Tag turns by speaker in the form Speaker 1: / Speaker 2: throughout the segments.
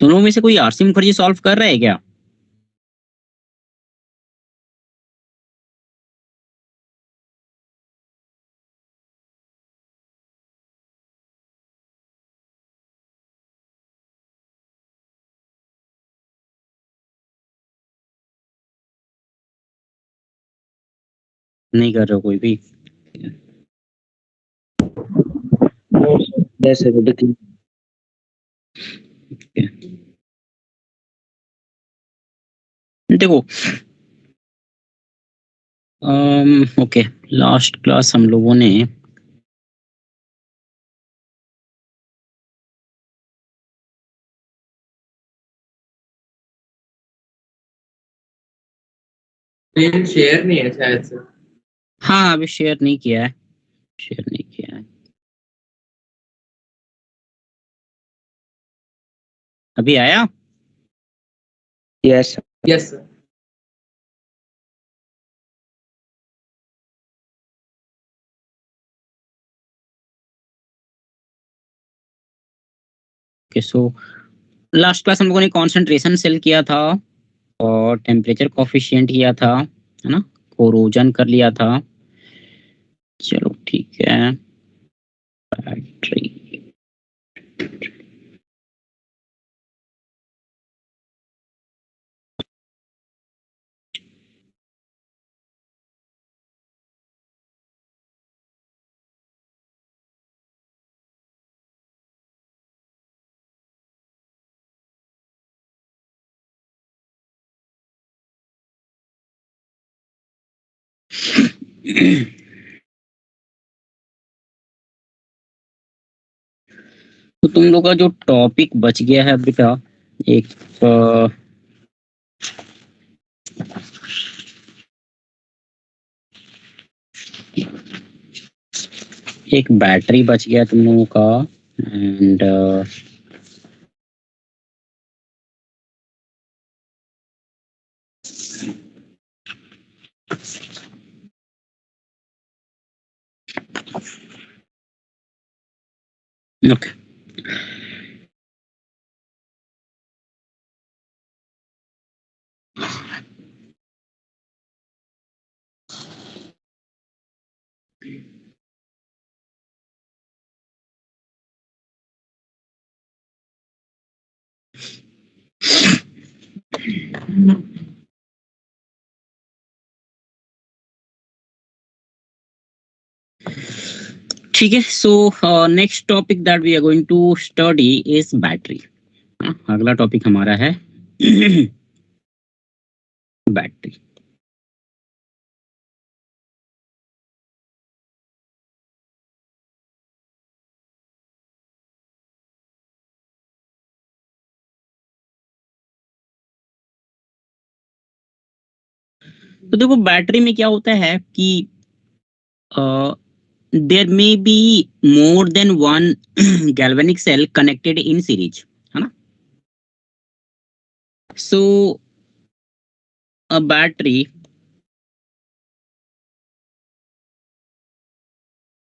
Speaker 1: दोनों में से कोई आरसी मुखर्जी सॉल्व कर रहा है क्या? नहीं कर रहे हो कोई भी? देखो, ओके, लास्ट क्लास हम लोगों ने
Speaker 2: शेयर नहीं है शायद से।
Speaker 1: हाँ अभी शेयर नहीं किया है, शेयर नहीं किया है। अभी आया?
Speaker 3: Yes
Speaker 2: yes sir.
Speaker 1: Okay, so last class हम लोगों ने कॉन्सेंट्रेशन सेल किया था और टेम्परेचर कोफिशिएंट किया था, है ना, कोरोजन कर लिया था। चलो ठीक है, बैटरी। तो तुम लोग का जो टॉपिक बच गया है बेटा, एक एक बैटरी बच गया तुम लोगों का, एंड ओके, ठीक है। So next topic that we are going to study is battery. अगला टॉपिक हमारा है बैटरी। तो देखो, बैटरी में क्या होता है कि there may be more than one galvanic cell connected in series, है ना। So a battery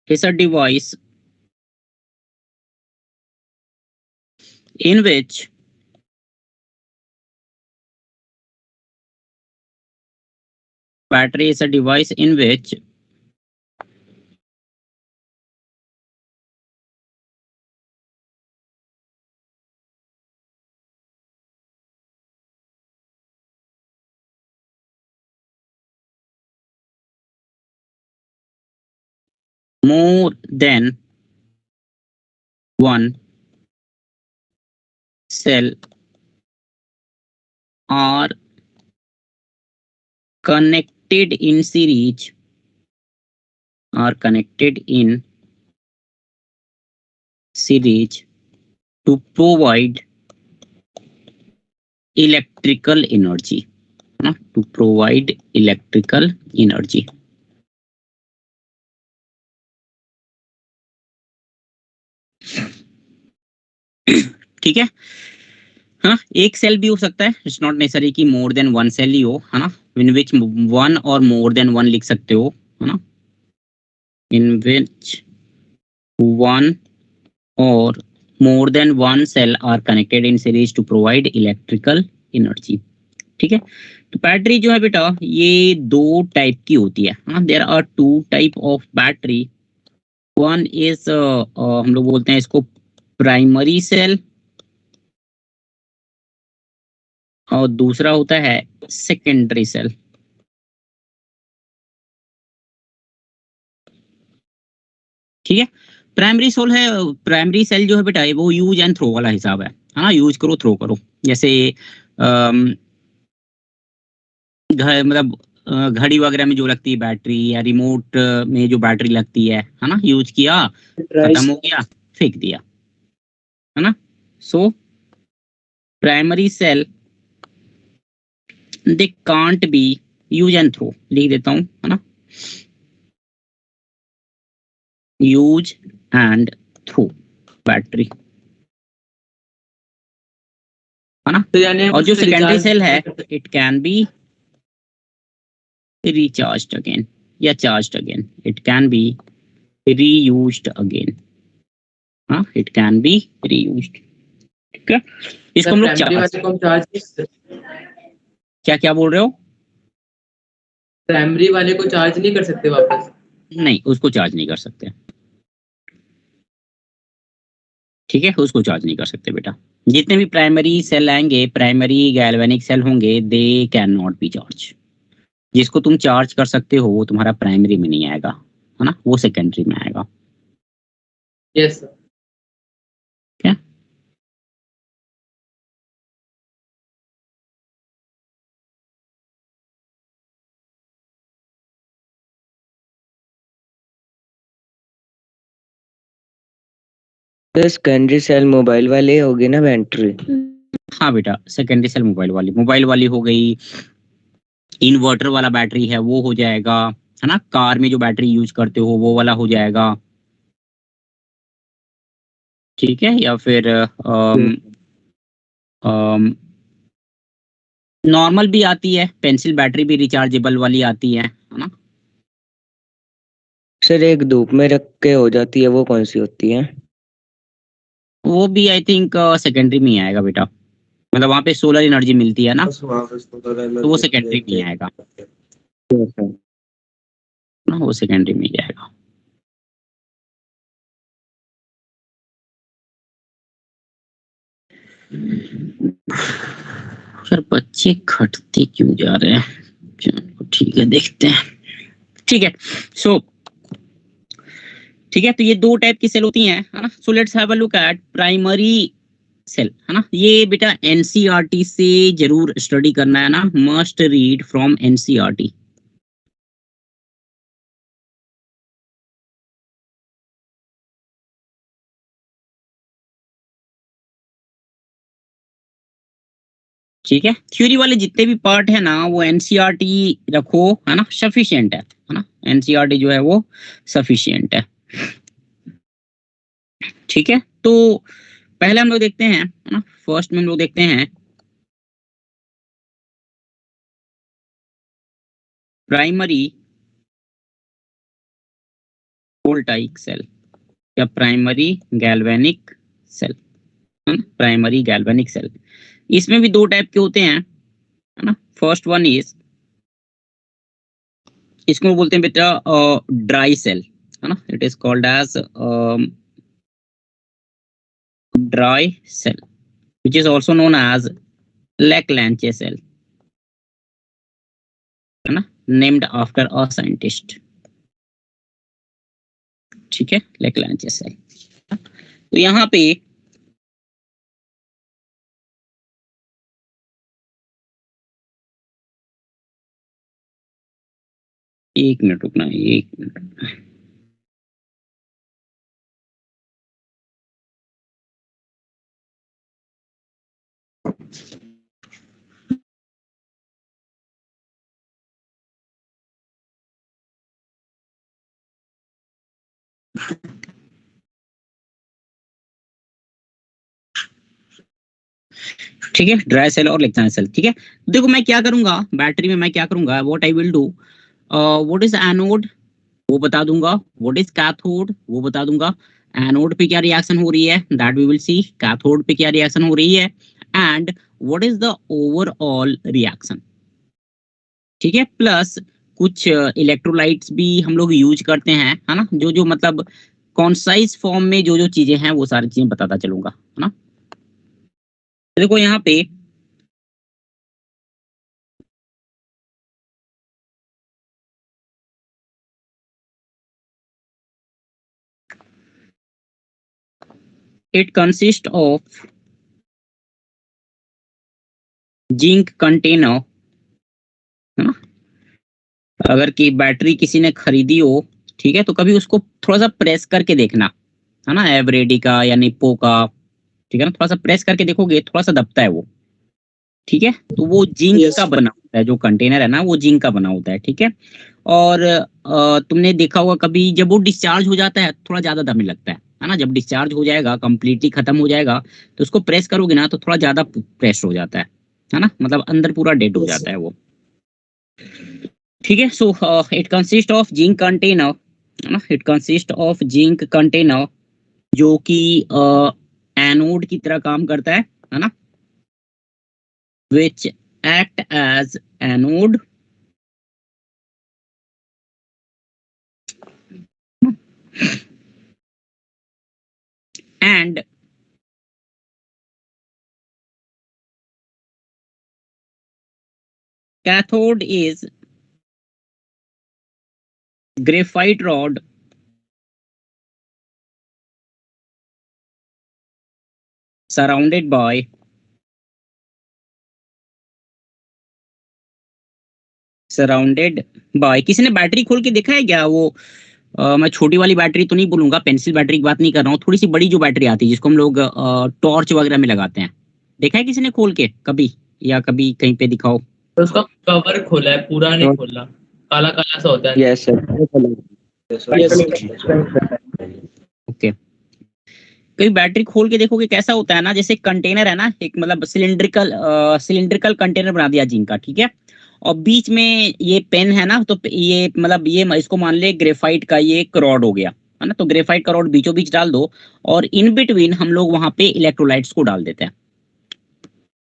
Speaker 1: is a device in which battery is a device in which more than one cell are connected in series, are connected in series to provide electrical energy, to provide electrical energy. ठीक है, हाँ, एक cell भी हो सकता है, it's not necessary कि मोर than one cell ही हो, है ना, इन विच वन और मोर देन वन लिख सकते हो, है ना, इन विच वन और more than one cell are connected in series to provide electrical energy. ठीक है, तो बैटरी जो है बेटा ये दो टाइप की होती है. हाँ, there are two type of battery. One is हम लोग बोलते हैं इसको प्राइमरी सेल और दूसरा होता है सेकेंडरी सेल. ठीक है, प्राइमरी सेल जो है बेटा वो यूज एंड थ्रो वाला हिसाब है. हाँ, यूज करो थ्रो करो. जैसे घर मतलब घड़ी वगैरह में जो लगती है बैटरी या रिमोट में जो बैटरी लगती है ना, यूज किया खत्म हो गया फेंक दिया, है ना. So primary cell they can't be use and throw, लिख देता हूँ, है ना, यूज एंड थ्रो बैटरी, है ना.
Speaker 2: तो यानी
Speaker 1: और जो सेकेंडरी सेल है it can be recharged again या charged again. It can be reused again. हाँ, it can be reused. ठीक है, इसको हम लोग क्या क्या बोल रहे हो?
Speaker 2: प्राइमरी वाले को चार्ज नहीं कर सकते वापस?
Speaker 1: नहीं, उसको चार्ज नहीं कर सकते. ठीक है, उसको चार्ज नहीं कर सकते बेटा. जितने भी प्राइमरी सेल आएंगे, प्राइमरी गैल्वेनिक सेल होंगे, they can not be charge. जिसको तुम चार्ज कर सकते हो वो तुम्हारा प्राइमरी में नहीं आएगा, है ना, वो सेकेंडरी में आएगा.
Speaker 2: Yes sir.
Speaker 1: क्या
Speaker 3: सेकेंडरी सेल मोबाइल वाले हो गए ना बैटरी?
Speaker 1: हाँ बेटा, सेकेंडरी सेल मोबाइल वाली हो गई. इन्वर्टर वाला बैटरी है वो हो जाएगा, है ना. कार में जो बैटरी यूज करते हो वो वाला हो जाएगा. ठीक है, या फिर नॉर्मल भी आती है, पेंसिल बैटरी भी रिचार्जेबल वाली आती है ना.
Speaker 3: सर एक धूप में रख के हो जाती है, वो कौन सी होती है?
Speaker 1: वो भी आई थिंक सेकेंडरी में ही आएगा बेटा. मतलब वहां पे सोलर एनर्जी मिलती है ना, तो वो सेकेंडरी में ही आएगा ना, वो सेकेंडरी में ही आएगा. सर बच्चे घटते क्यों जा रहे हैं? चलो ठीक है, देखते हैं. ठीक है, सो ठीक है, तो ये दो टाइप की सेल होती हैं, है ना. So let's have a look at primary cell, है ना. ये बेटा एनसीईआरटी से जरूर स्टडी करना है ना, मस्ट रीड फ्रॉम एनसीईआरटी. ठीक है, थ्योरी वाले जितने भी पार्ट है ना वो एनसीईआरटी रखो, है ना, सफिशिएंट है ना. एनसीईआरटी जो है वो सफिशिएंट है. ठीक है, तो पहले हम लोग देखते हैं, है ना, फर्स्ट में हम लोग देखते हैं प्राइमरी वोल्टाइक सेल या प्राइमरी गैल्वेनिक सेल, है ना, प्राइमरी गैल्वेनिक सेल. इसमें भी दो टाइप के होते हैं, है ना. फर्स्ट वन इज, इसको बोलते हैं बेटा ड्राई सेल, है ना. It is called as dry cell which is also known as Leclanche cell, है ना, named after a scientist. ठीक है, Leclanche cell. तो यहाँ पे एक मिनट रुकना, एक मिनट. ठीक है, ड्राई सेल और लेक्लांच सेल. ठीक है, देखो मैं क्या करूंगा बैटरी में, मैं क्या करूंगा, what I will do, what is anode वो बता दूंगा, व्हाट इज कैथोड वो बता दूंगा, एनोड पे क्या रिएक्शन हो रही है, that we will see. Cathode पे क्या रिएक्शन हो रही है, and what is the overall reaction. ठीक है, प्लस कुछ इलेक्ट्रोलाइट्स भी हम लोग यूज करते हैं, है ना, जो जो मतलब कॉन्साइज फॉर्म में जो जो चीजें हैं वो सारी चीजें बताता चलूंगा, है ना। देखो यहाँ पे it consist of zinc container, है ना। अगर की बैटरी किसी ने खरीदी हो, ठीक है, तो कभी उसको थोड़ा सा प्रेस करके देखना, है ना, एवरेडी का या निप्पो का, ठीक है ना, थोड़ा सा प्रेस करके देखोगे, थोड़ा सा दबता है वो। ठीक है, तो वो जिंक
Speaker 2: Yes.
Speaker 1: का बना होता है, जो कंटेनर है ना वो जिंक का बना होता है। ठीक है, और तुमने देखा होगा कभी जब वो डिस्चार्ज हो जाता है थोड़ा ज्यादा दमने लगता है ना। जब डिस्चार्ज हो जाएगा, कंप्लीटली खत्म हो जाएगा, तो उसको प्रेस करोगे ना तो थोड़ा ज्यादा प्रेस हो जाता है ना, मतलब अंदर पूरा डेड हो
Speaker 2: Yes.
Speaker 1: जाता है वो। ठीक है, so it consist of zinc container, है ना, it consist of zinc container जो कि एनोड की तरह काम करता है ना, which act as anode and cathode is graphite rod surrounded by किसी ने बैटरी खोल के देखा है क्या वो, मैं छोटी वाली बैटरी तो नहीं बोलूंगा, पेंसिल बैटरी की बात नहीं कर रहा हूँ, थोड़ी सी बड़ी जो बैटरी आती है जिसको हम लोग टॉर्च वगैरह में लगाते हैं, देखा है किसी ने खोल के कभी, या कभी कहीं पे दिखाओ।
Speaker 2: तो उसका कवर खोला है, पूरा नहीं खोला, काला काला सा होता है।
Speaker 3: Yes sir.
Speaker 2: Yes.
Speaker 1: ओके, कभी बैटरी खोल के देखोगे कैसा होता है ना, जैसे कंटेनर है ना, एक मतलब सिलिंड्रिकल कंटेनर बना दिया जिंक का, ठीक है, और बीच में ये पेन है ना, तो ये मतलब ये इसको मान ले ग्रेफाइट का ये एक रॉड हो गया, है ना, तो ग्रेफाइट का रॉड बीचों बीच डाल दो, और इन बिटवीन हम लोग वहां पे इलेक्ट्रोलाइट्स को डाल देते हैं।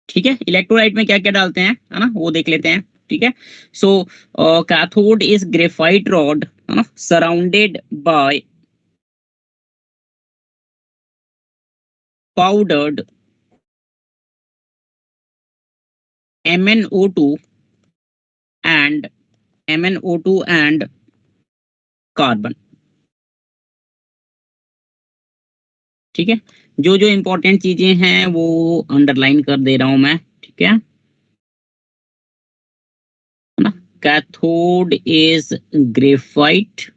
Speaker 1: ठीक है, इलेक्ट्रोलाइट में क्या क्या डालते हैं, है ना, वो देख लेते हैं। ठीक है, सो कैथोड इज ग्रेफाइट रॉड, है ना, surrounded by powdered MnO2 and MnO2 and carbon. ठीक है, जो जो इंपॉर्टेंट चीजें हैं वो अंडरलाइन कर दे रहा हूं मैं। ठीक है ना, कैथोड इज ग्रेफाइट,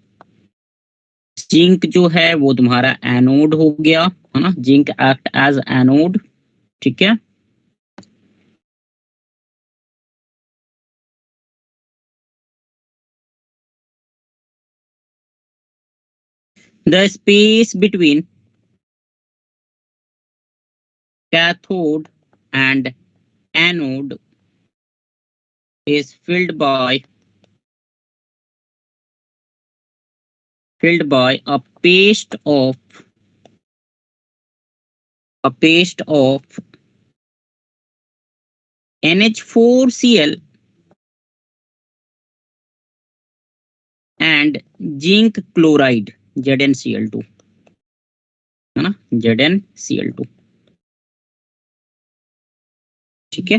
Speaker 1: जिंक जो है वो तुम्हारा एनोड हो गया, है ना, जिंक एक्ट एज एनोड। ठीक है, the space between cathode and anode is filled by a paste of NH4Cl and zinc chloride ZnCl2, है ना, ZnCl2। ठीक है,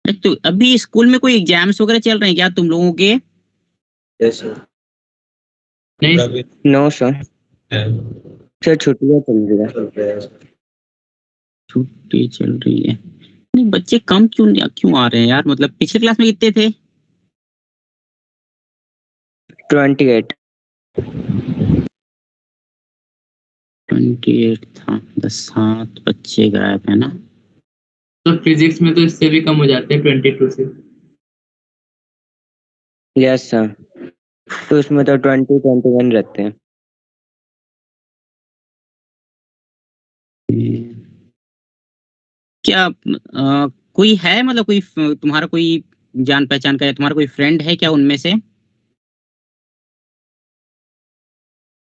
Speaker 1: तो अभी स्कूल में कोई एग्जाम्स वगैरह चल रहे हैं क्या तुम लोगों के?
Speaker 3: Yes sir.
Speaker 2: नहीं
Speaker 3: नो सर, सर छुट्टियां चल रही है।
Speaker 1: छुट्टी चल रही है? नहीं, बच्चे कम क्यों आ रहे हैं यार, मतलब पिछले क्लास में कितने थे?
Speaker 3: 28।
Speaker 1: 28 था, 7 बच्चे गायब है ना।
Speaker 2: तो फिजिक्स में तो इससे भी कम हो जाते हैं 22 से।
Speaker 3: Yes sir. तो इसमें तो 20-21 रहते हैं।
Speaker 1: क्या कोई है, मतलब कोई तुम्हारा कोई जान पहचान का, या तुम्हारा कोई फ्रेंड है क्या उनमें से?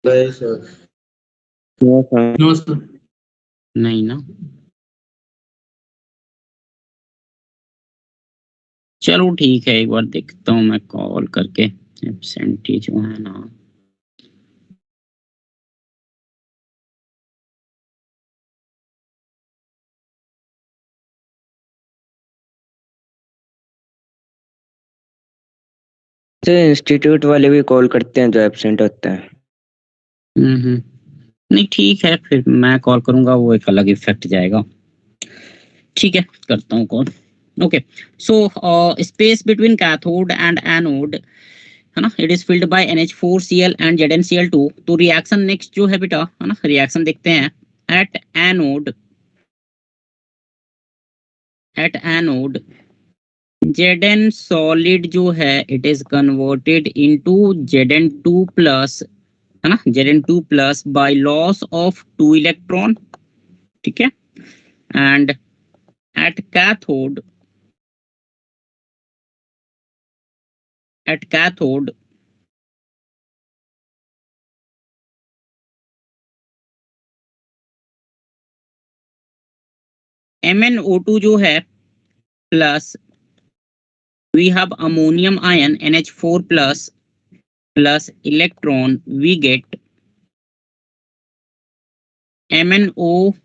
Speaker 3: नहीं सर।
Speaker 2: No sir.
Speaker 1: नहीं ना। चलो ठीक है, एक बार देखता हूँ मैं कॉल करके। एब्सेंटी जो है ना,
Speaker 3: इंस्टीट्यूट वाले भी कॉल करते हैं जो एब्सेंट होते हैं।
Speaker 1: नहीं ठीक है, फिर मैं कॉल करूंगा, वो एक अलग इफेक्ट जाएगा। ठीक है, करता हूँ call. Okay, so space between cathode and anode, है ना, it is filled by NH4Cl and ZnCl2। तो रिएक्शन नेक्स्ट जो है बेटा, है ना, रिएक्शन देखते हैं। एट एनोड, Zn सॉलिड जो है it is converted into Zn2 plus, है ना, Zn2 plus by loss of 2 electron. ठीक है, and at cathode, at cathode MnO2 जो है plus, we have ammonium ion NH4 plus electron, we get MnOOH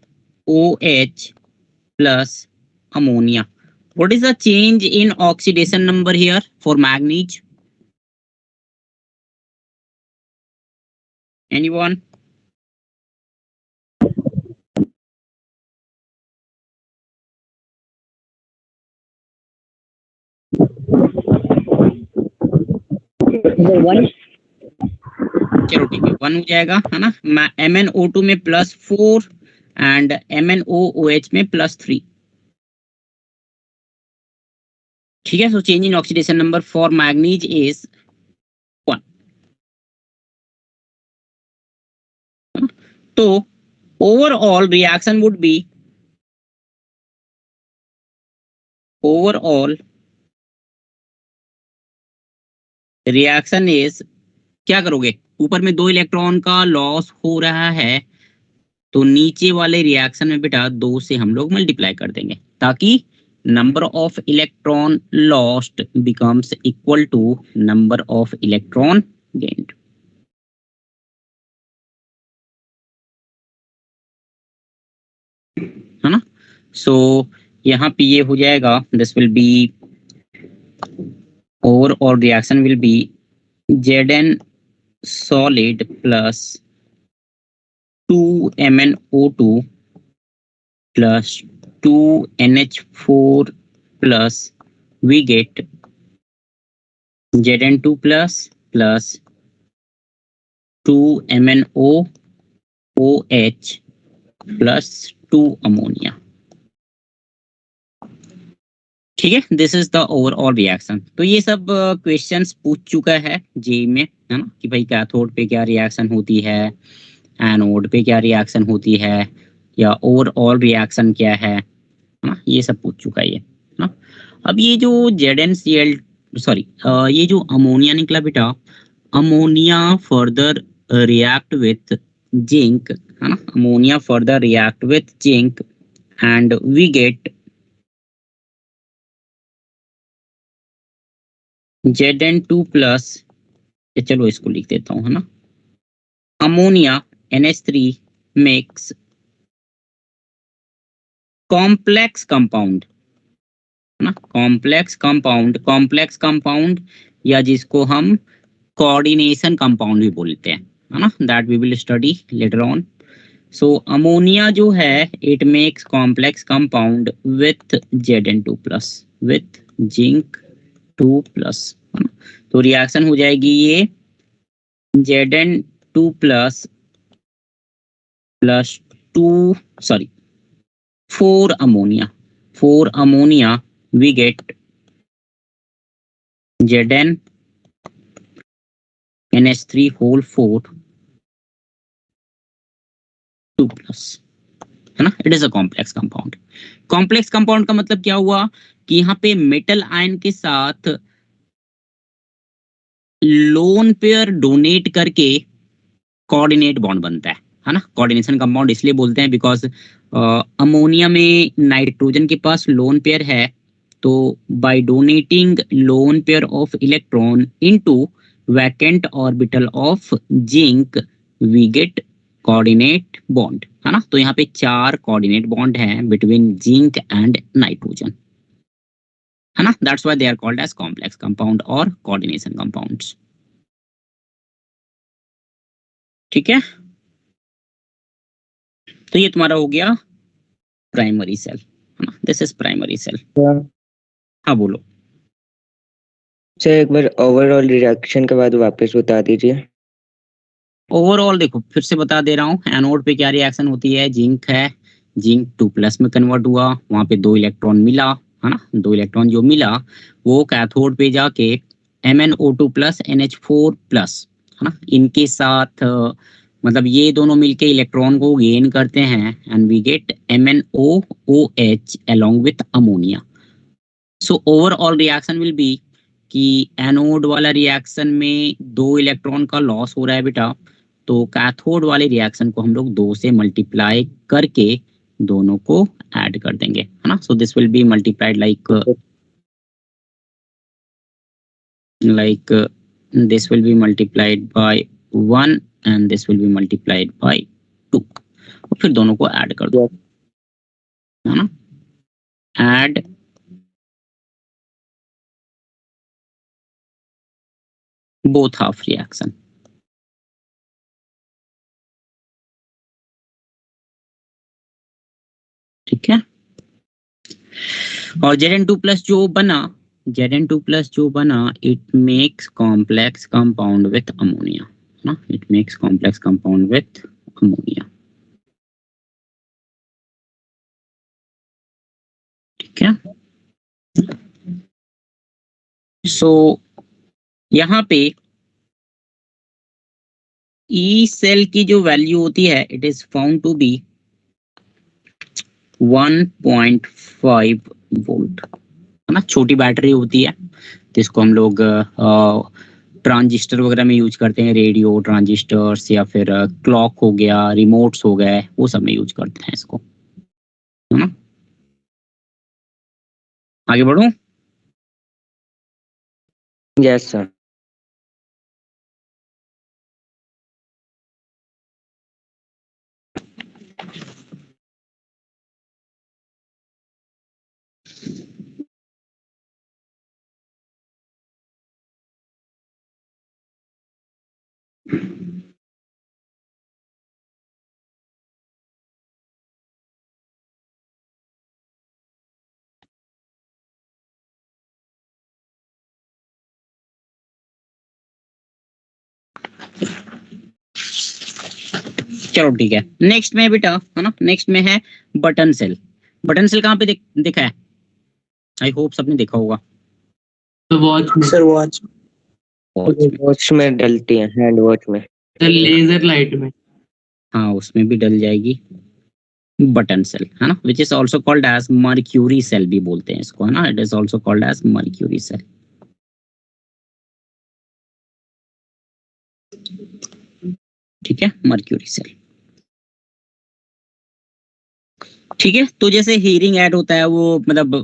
Speaker 1: plus ammonia. What is the change in oxidation number here for manganese? Anyone? चलो ठीक है, 1 हो जाएगा, है ना। MnO2 में +4 एंड MnOOH में +3। ठीक है, so change in oxidation number for manganese is 1। तो overall reaction would be, overall reaction is, क्या करोगे, ऊपर में 2 इलेक्ट्रॉन का लॉस हो रहा है, तो नीचे वाले रिएक्शन में बेटा 2 से हम लोग मल्टीप्लाई कर देंगे, ताकि number of electron lost becomes equal to number of electron gained, है ना। सो यहाँ पे ये हो जाएगा, this will be, overall reaction will be Zn solid plus 2 MnO2 plus 2 NH4 plus we get Zn2 plus 2 MnOOH plus 2 ammonia। ठीक है, this is the overall reaction. तो ये सब क्वेश्चंस पूछ चुका है जेई में, है ना, कि भाई कैथोड पे क्या रिएक्शन होती है, एनोड पे क्या रिएक्शन होती है, या ओवरऑल रिएक्शन क्या है ना, ये सब पूछ चुका है ये, है ना। अब ये जो ZnCl, सॉरी, ये जो अमोनिया निकला बेटा, ammonia further react with zinc, है ना, ammonia further react with zinc and we get Zn2 plus, चलो इसको लिख देता हूँ, है ना, ammonia NH3 makes complex compound, है ना, कॉम्प्लेक्स कंपाउंड, या जिसको हम कोऑर्डिनेशन कंपाउंड भी बोलते हैं, है ना, that we will study later on. So ammonia जो है it makes complex compound with Zn2 plus, with zinc 2 plus, है ना। तो रिएक्शन हो जाएगी ये Zn2 plus plus 2, sorry 4 ammonia we get Zn NH3 whole 4 2+, है ना. It is a complex compound. Complex compound का मतलब क्या हुआ कि यहाँ पे मेटल आयन के साथ लोन पेयर डोनेट करके कोऑर्डिनेट बॉन्ड बनता है ना. कोऑर्डिनेशन कंपाउंड इसलिए बोलते हैं बिकॉज अमोनिया में नाइट्रोजन के पास लोन पेयर है, तो by donating lone pair of electron into vacant orbital of zinc we get coordinate bond, है ना. तो यहाँ पे 4 कोऑर्डिनेट बॉन्ड हैं बिटवीन जिंक एंड नाइट्रोजन, है ना. That's why they are called as complex compound और कोऑर्डिनेशन कंपाउंड्स. ठीक है, तो ये तुम्हारा हो गया प्राइमरी सेल, है ना. This is primary cell. हाँ बोलो.
Speaker 3: सर एक बार ओवरऑल रिएक्शन के बाद वापस बता दीजिए.
Speaker 1: ओवरऑल देखो फिर से बता दे रहा हूँ. एनोड पे क्या रिएक्शन होती है, जिंक है, जिंक 2+ में कन्वर्ट हुआ, वहां पे 2 इलेक्ट्रॉन मिला, है ना. 2 इलेक्ट्रॉन जो मिला वो कैथोड पे जाके MnO2+ NH4+, है ना, इनके साथ मतलब ये दोनों मिलके इलेक्ट्रॉन को गेन करते हैं and we get MnOOH along with ammonia. So overall reaction will be कि एनोड वाला रिएक्शन में 2 इलेक्ट्रॉन का लॉस हो रहा है बेटा, तो कैथोड वाले रिएक्शन को हम लोग 2 से मल्टीप्लाई करके दोनों को ऐड कर देंगे, है ना. So this will B multiplied like this will be multiplied by 1 and this will be multiplied by 2. और फिर दोनों को ऐड कर दो, है ना. Add both half reaction. ठीक है, और Zn2+ जो बना, Zn2+ जो बना, it makes complex compound with ammonia, ना. It makes complex compound with ammonia. ठीक है, सो यहाँ पे ई सेल की जो वैल्यू होती है it is found to be 1.5 volt, है ना. छोटी बैटरी होती है जिसको हम लोग ट्रांजिस्टर वगैरह में यूज करते हैं, रेडियो ट्रांजिस्टर्स या फिर क्लॉक हो गया, रिमोट्स हो गए, वो सब में यूज करते हैं इसको, है ना. आगे बढ़ूं.
Speaker 3: Yes sir.
Speaker 1: चलो ठीक है, नेक्स्ट में बेटा, है ना, नेक्स्ट में है बटन सेल. बटन सेल कहाँ पे दिखा है, आई होप सबने देखा होगा.
Speaker 2: तो वॉच में
Speaker 4: सर वॉच
Speaker 3: वॉच में डलती है, हैंड वॉच में.
Speaker 2: सर लेजर लाइट में.
Speaker 1: हाँ उसमें भी डल जाएगी बटन सेल, है ना, which is also called as mercury cell भी बोलते हैं इसको, है ना. It is also called as mercury cell. ठीक है, मर्क्यूरी सेल. ठीक है, तो जैसे हीरिंग ऐड होता है वो मतलब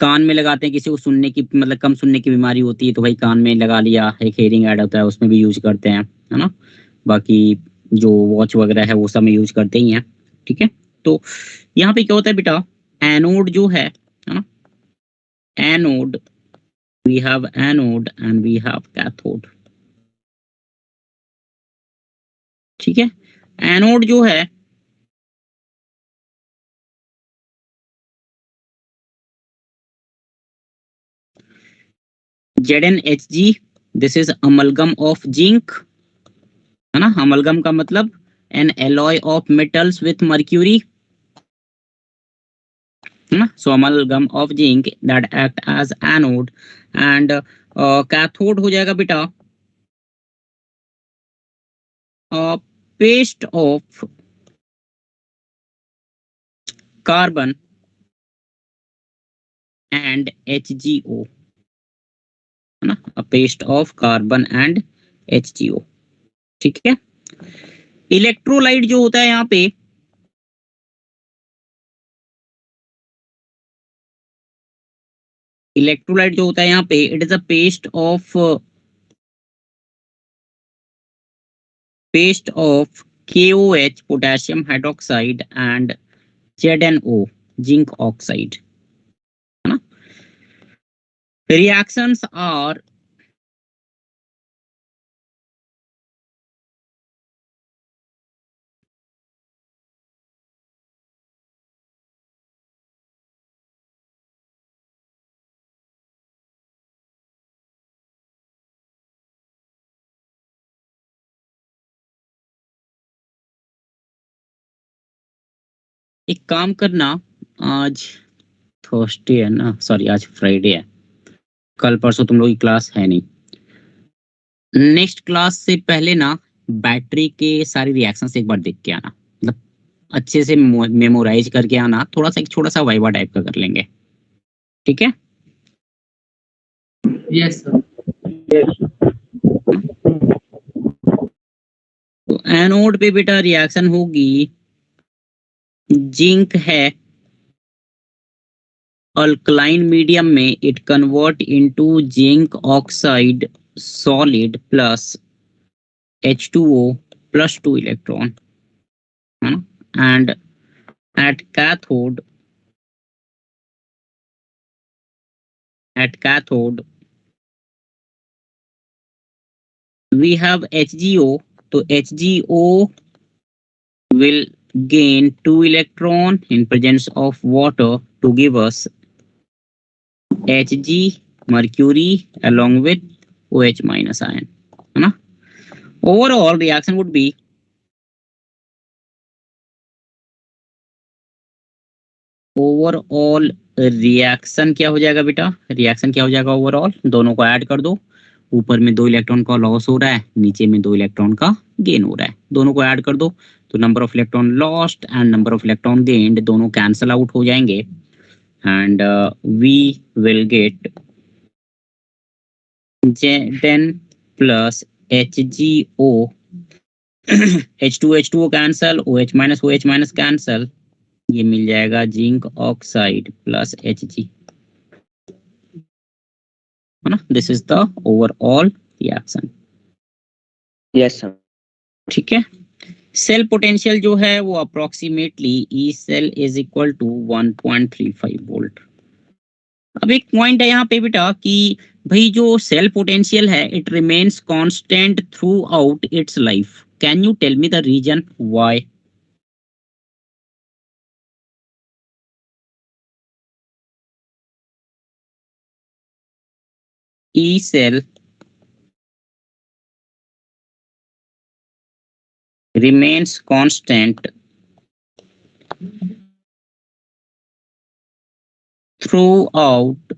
Speaker 1: कान में लगाते हैं, किसी को सुनने की मतलब कम सुनने की बीमारी होती है तो भाई कान में लगा लिया, एक हीरिंग ऐड होता है उसमें भी यूज करते हैं, है ना. बाकी जो वॉच वगैरह है वो सब में यूज करते ही हैं. ठीक है, तो यहाँ पे क्या होता है बेटा, एनोड जो है ना, anode, we have anode and we have cathode. ठीक है, एनोड जो है ZnHg, this is amalgam of zinc, है ना. अमलगम का मतलब an alloy of metals with mercury, है ना. So amalgam of zinc that act as anode and cathode हो जाएगा बेटा paste of carbon and HgO, है ना, a paste of carbon and HgO। ठीक है, इलेक्ट्रोलाइट जो होता है यहाँ पे, इलेक्ट्रोलाइट जो होता है यहाँ पे, it is a paste of KOH potassium hydroxide and ZNO zinc oxide, है ना। रिएक्शंस आर एक काम करना, आज थर्सडे है ना, सॉरी आज फ्राइडे है, कल परसों तुम लोग की क्लास है नहीं। नेक्स्ट क्लास से पहले ना बैटरी के सारे रिएक्शंस एक बार देख के आना, मतलब अच्छे से मेमोराइज करके आना, थोड़ा सा एक छोटा सा वाइवा टाइप का कर लेंगे, ठीक है।
Speaker 2: Yes sir.
Speaker 1: तो एनोड पे बेटा रिएक्शन होगी, जिंक है अल्कलाइन मीडियम में, it convert into zinc oxide solid plus H2O plus 2 electron, है ना। And at cathode we have HgO, तो HgO will gain 2 electron in presence of water to give us Hg mercury along with OH minus ion, है ना। Overall reaction would be overall reaction क्या हो जाएगा बेटा, reaction क्या हो जाएगा ओवरऑल, दोनों को ऐड कर दो, ऊपर में 2 इलेक्ट्रॉन का लॉस हो रहा है, नीचे में 2 इलेक्ट्रॉन का गेन हो रहा है, दोनों को ऐड कर दो, तो number of electron lost and number of electron gained दोनों कैंसल आउट हो जाएंगे, and we will get Zn plus HgO H2O cancel, OH minus cancel, ये मिल जाएगा जिंक ऑक्साइड प्लस Hg, है ना। This is the overall reaction,
Speaker 3: yes sir.
Speaker 1: ठीक है। सेल पोटेंशियल जो है वो approximately E cell is equal to 1.35 volt. अब एक पॉइंट है यहाँ पे बेटा कि भाई जो सेल पोटेंशियल है it remains constant throughout its life, can you tell me the reason why? E cell remains constant throughout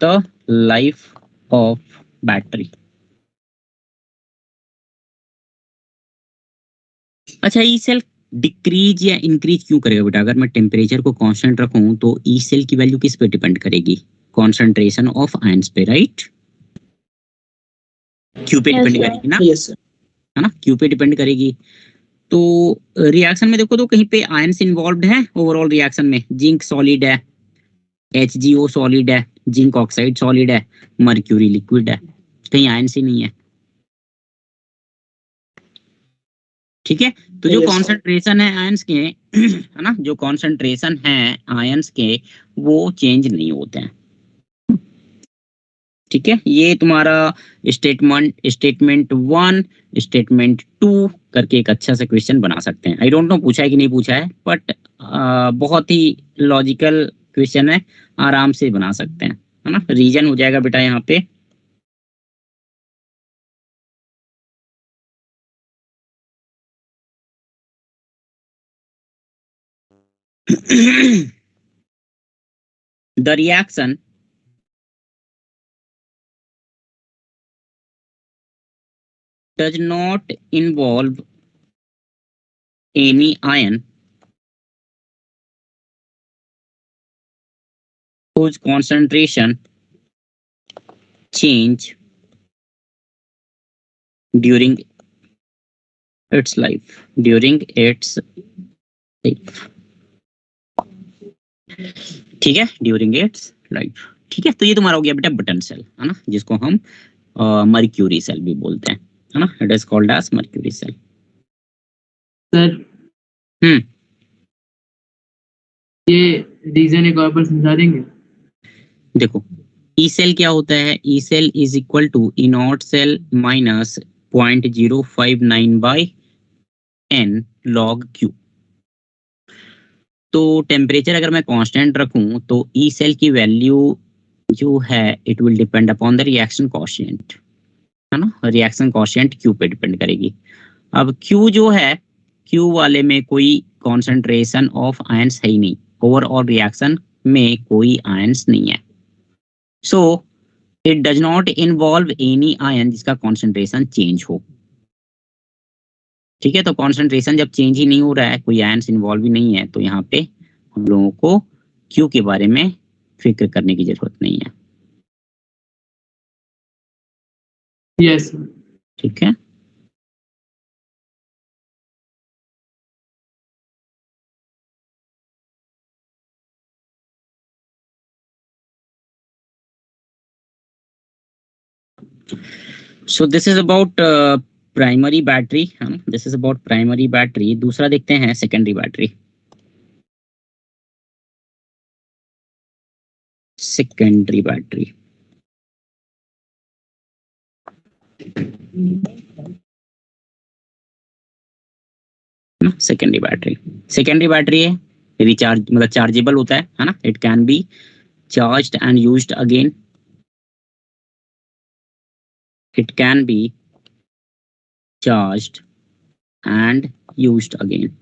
Speaker 1: the life of battery। अच्छा, ई सेल डिक्रीज या इंक्रीज क्यों करेगा बेटा? अगर मैं टेम्परेचर को कांस्टेंट रखूं तो ई सेल की वैल्यू किस पे डिपेंड करेगी? कॉन्सेंट्रेशन ऑफ आयंस पे, राइट? क्यू पे डिपेंड करेगी ना,
Speaker 2: यस सर।
Speaker 1: है ना, क्यू पे डिपेंड करेगी। तो रिएक्शन में देखो तो कहीं पे आयंस इन्वॉल्व है, ओवरऑल रिएक्शन में जिंक सॉलिड है, HgO सॉलिड है, जिंक ऑक्साइड सॉलिड है, मर्क्यूरी लिक्विड है, कहीं आयंस ही नहीं है, ठीक है। तो जो कॉन्सेंट्रेशन है आयंस के, है ना, जो कॉन्सेंट्रेशन है आयंस के वो चेंज नहीं होते हैं, ठीक है। ये तुम्हारा स्टेटमेंट 1 स्टेटमेंट 2 करके एक अच्छा सा क्वेश्चन बना सकते हैं। आई डोंट नो पूछा है कि नहीं पूछा है, बट बहुत ही लॉजिकल क्वेश्चन है, आराम से बना सकते हैं, है ना। रीजन हो जाएगा बेटा यहाँ पे the reaction does not involve any ion whose concentration change during its life. ठीक है, ड्यूरिंग इट्स लाइफ। ठीक है, तो ये तुम्हारा हो गया बेटा बटन सेल, है ना, जिसको हम मर्क्यूरी सेल भी बोलते हैं, है ना, it is called as mercury cell.
Speaker 2: Sir
Speaker 1: hmm
Speaker 2: ये रीजन एक और बार समझा देंगे?
Speaker 1: देखो, ई सेल क्या होता है? E cell is equal to E naught cell minus 0.059 by n log Q. तो टेम्परेचर अगर मैं कांस्टेंट रखूं तो ई सेल की वैल्यू जो है it will depend upon the reaction coefficient, है ना, रिएक्शन कोएफिशिएंट क्यू पे डिपेंड करेगी। अब क्यू जो है, क्यू वाले में कोई कॉन्सेंट्रेशन ऑफ आयंस है ही नहीं, ओवरऑल रिएक्शन में कोई आयंस नहीं है। So it does not involve any ion जिसका कॉन्सेंट्रेशन चेंज हो। ठीक है, तो कॉन्सेंट्रेशन जब चेंज ही नहीं हो रहा है, कोई आयंस इन्वॉल्व ही नहीं है, तो यहाँ पे हम लोगों को क्यू के बारे में फिक्र करने की जरूरत नहीं है।
Speaker 2: Yes sir.
Speaker 1: ठीक है, so this is about primary battery, है ना, this is about primary battery. दूसरा देखते हैं secondary battery. Secondary battery, secondary battery है, रिचार्ज मतलब चार्जेबल होता है ना, it can be charged and used again, it can be charged and used again.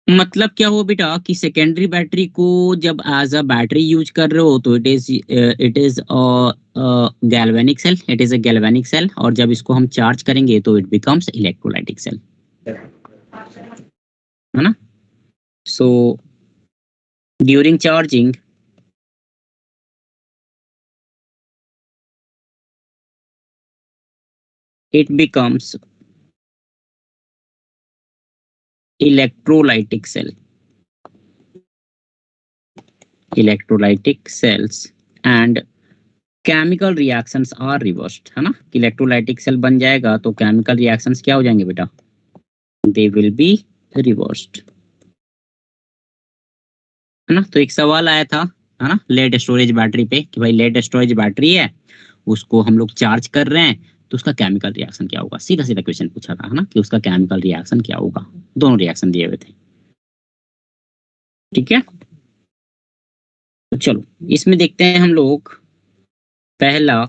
Speaker 1: मतलब क्या हुआ बेटा कि सेकेंडरी बैटरी को जब एज अ बैटरी यूज कर रहे हो तो it is galvanic cell, it is a galvanic cell, और जब इसको हम चार्ज करेंगे तो इट बिकम्स इलेक्ट्रोलाइटिक सेल, है ना। So during charging it becomes electrolytic cell, electrolytic cells and chemical reactions are reversed, है ना, इलेक्ट्रोलाइटिक सेल बन जाएगा तो केमिकल रिएक्शंस क्या हो जाएंगे बेटा? they will be reversed, है ना। तो एक सवाल आया था, है ना, लेड स्टोरेज बैटरी पे कि भाई लेड स्टोरेज बैटरी है, उसको हम लोग चार्ज कर रहे हैं, तो उसका केमिकल रिएक्शन क्या होगा? सीधा सीधा क्वेश्चन पूछा था, है ना, कि उसका केमिकल रिएक्शन क्या होगा। दोनों रिएक्शन दिए हुए थे। ठीक है, तो चलो इसमें देखते हैं हम लोग पहला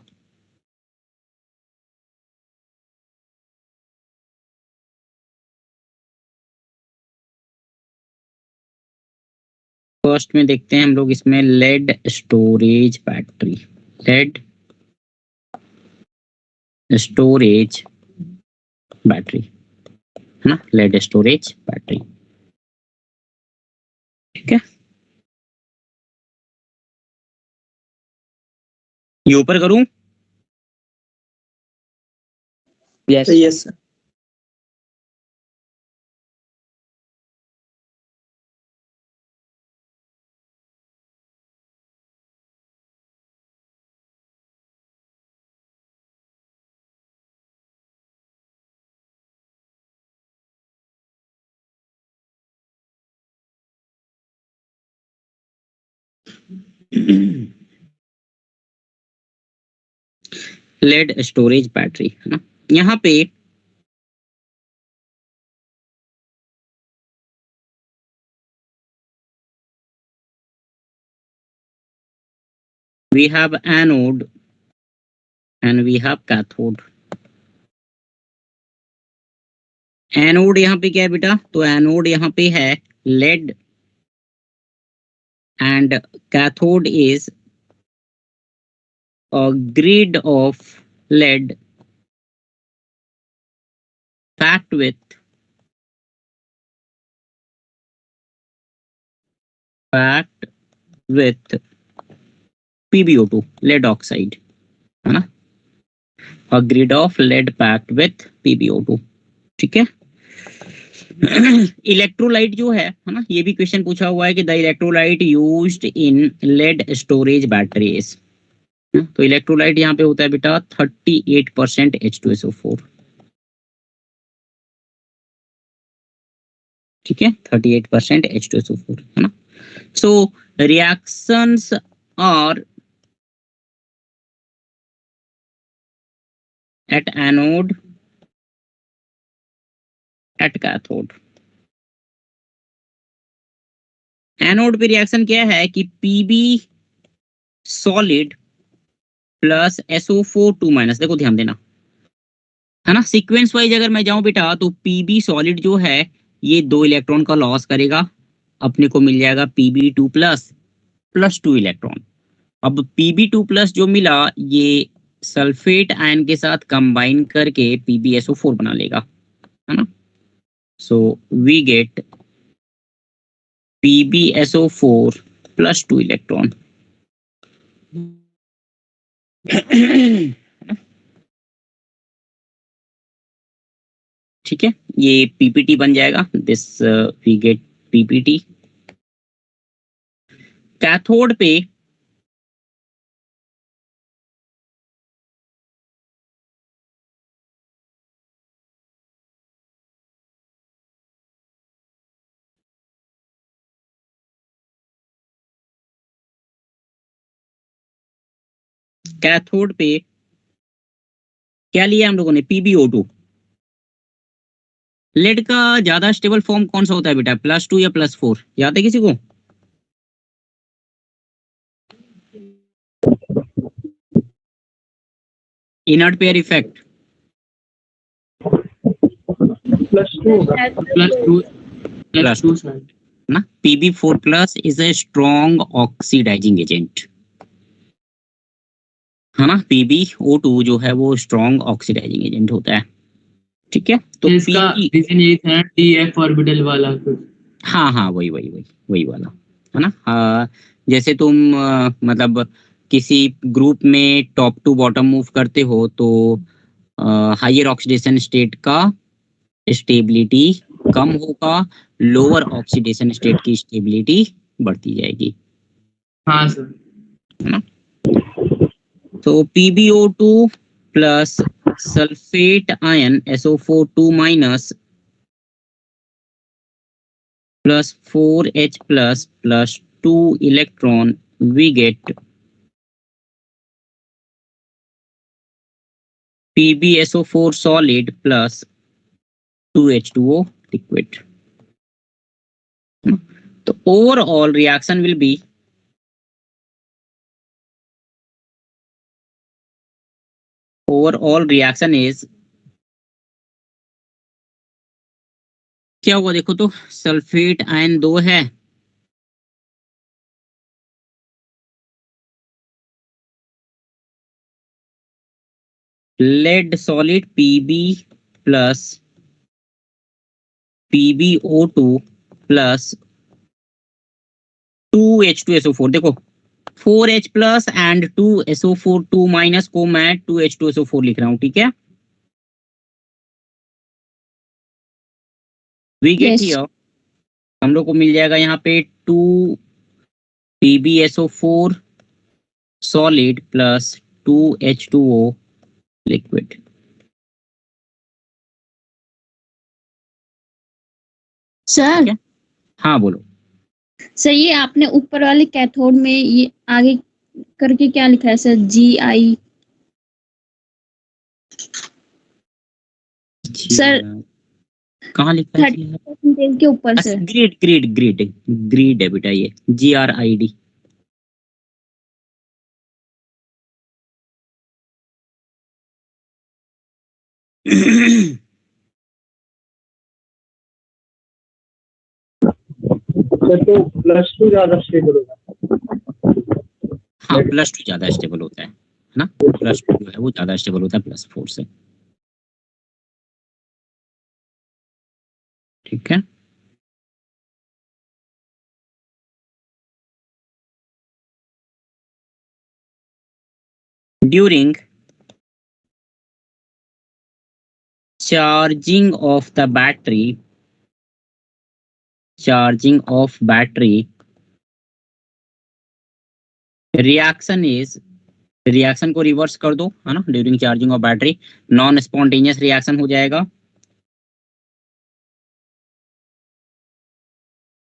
Speaker 1: फर्स्ट में देखते हैं हम लोग इसमें lead storage battery, lead storage battery, है ना, लेड स्टोरेज बैटरी। ठीक है, ये ऊपर करूं?
Speaker 3: Yes
Speaker 4: yes sir.
Speaker 1: Lead storage battery, है ना, यहाँ पे we have anode and we have cathode। Anode यहाँ पे क्या है बेटा? तो एनोड यहाँ पे है lead and cathode is a grid of lead packed with PbO2, lead oxide, है ना, a grid of lead packed with PbO2. ठीक है. इलेक्ट्रोलाइट जो है ना, ये भी क्वेश्चन पूछा हुआ है कि the electrolyte used in lead storage batteries. तो इलेक्ट्रोलाइट यहाँ पे होता है बेटा 38% H2SO4. ठीक है, 38% H2SO4, है ना. So reactions are at anode, at cathode. Anode पे रिएक्शन क्या है कि Pb solid plus SO4 2 minus. देखो ध्यान देना, है ना, सीक्वेंस वाइज अगर मैं जाऊं बेटा तो Pb सॉलिड जो है ये 2 इलेक्ट्रॉन का लॉस करेगा, अपने को मिल जाएगा Pb2 प्लस 2 इलेक्ट्रॉन. अब Pb2 प्लस जो मिला ये सल्फेट आयन के साथ कंबाइन करके PbSO4 बना लेगा, है ना. So we get PbSO4 plus 2 electron. ठीक है, ये पीपीटी बन जाएगा. This we get PPT. Cathode पे क्या लिया हम लोगों ने, PbO2. लेड का ज्यादा स्टेबल फॉर्म कौन सा होता है बेटा, +2 या +4, याद है किसी को? इनर्ट पेयर इफेक्ट
Speaker 2: +2
Speaker 1: ना. Pb4 plus is a strong oxidising agent, है ना. PbO2 जो है वो स्ट्रॉन्ग ऑक्सीडाइजिंग एजेंट होता है. ठीक है, तो
Speaker 2: इसका रीजन ये था DF ऑर्बिटल वाला कुछ.
Speaker 1: हाँ हाँ, वही वाला, है ना. जैसे तुम मतलब किसी ग्रुप में टॉप टू बॉटम मूव करते हो तो हायर ऑक्सीडेशन स्टेट का स्टेबिलिटी कम होगा, लोअर ऑक्सीडेशन स्टेट की स्टेबिलिटी बढ़ती जाएगी.
Speaker 2: हाँ सर.
Speaker 1: है ना. तो PbO2 plus sulphate ion SO4 2 minus plus 4H plus 2 electron, we get PbSO4 solid plus 2H2O liquid. The overall reaction will be is क्या हुआ देखो तो, सल्फेट आयन 2 है, lead solid Pb plus PbO2 plus 2H2SO4. देखो 4H plus and 2SO4 2 minus को मैं 2H2SO4 लिख रहा हूं. ठीक है, वी गेट हियर हम लोग को मिल जाएगा यहाँ पे 2 PbSO4 solid plus 2H2O liquid.
Speaker 4: Sir.
Speaker 1: हाँ बोलो.
Speaker 4: सर ये आपने ऊपर वाले कैथोड में ये आगे करके क्या लिखा है सर, GI? सर
Speaker 1: कहाँ लिखा है?
Speaker 4: 30% के ऊपर सर.
Speaker 1: ग्रिड है बेटा, ये GRID.
Speaker 5: तो +2 ज्यादा स्टेबल होगा.
Speaker 1: हाँ +2 ज्यादा स्टेबल होता है ना, +2 जो है वो ज्यादा स्टेबल होता है +4 से। ठीक है, during charging of the battery, charging of battery, reaction is, reaction को रिवर्स कर दो है ना, during charging of battery non spontaneous reaction हो जाएगा।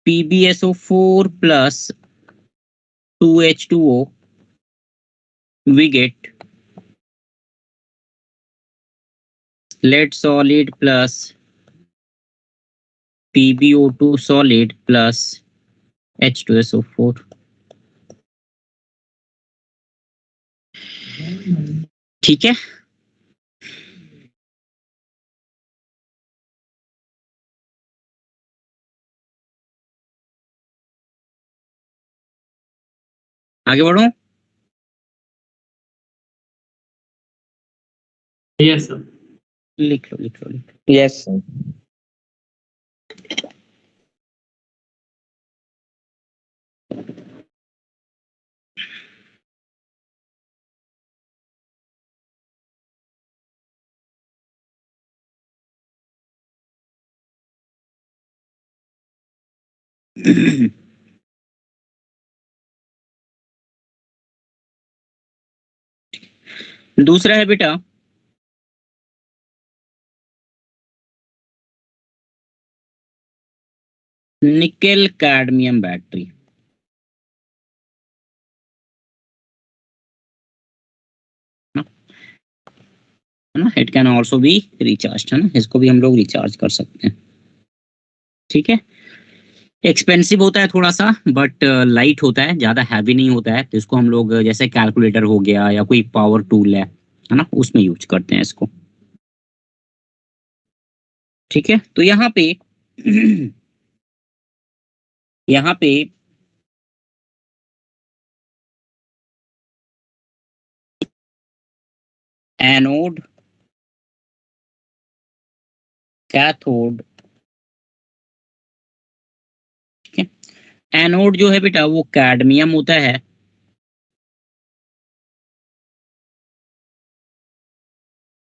Speaker 1: PbSO4 plus 2H2O, we get lead solid plus PbO2 solid plus H2SO4। ठीक है, आगे बढ़ो।
Speaker 2: Yes sir.
Speaker 1: लिख लो लिख लो लिख लो।
Speaker 3: Yes sir.
Speaker 1: दूसरा है बेटा निकेल कैडमियम बैटरी, है ना, it can also be recharge, है ना, इसको भी हम लोग रिचार्ज कर सकते हैं। ठीक है, एक्सपेंसिव होता है थोड़ा सा बट लाइट होता है, ज्यादा हैवी नहीं होता है, तो इसको हम लोग जैसे कैलकुलेटर हो गया या कोई पावर टूल है ना, उसमें यूज करते हैं इसको। ठीक है, तो यहाँ पे यहाँ पे एनोड, कैथोड, ठीक है, एनोड जो है बेटा वो कैडमियम होता है,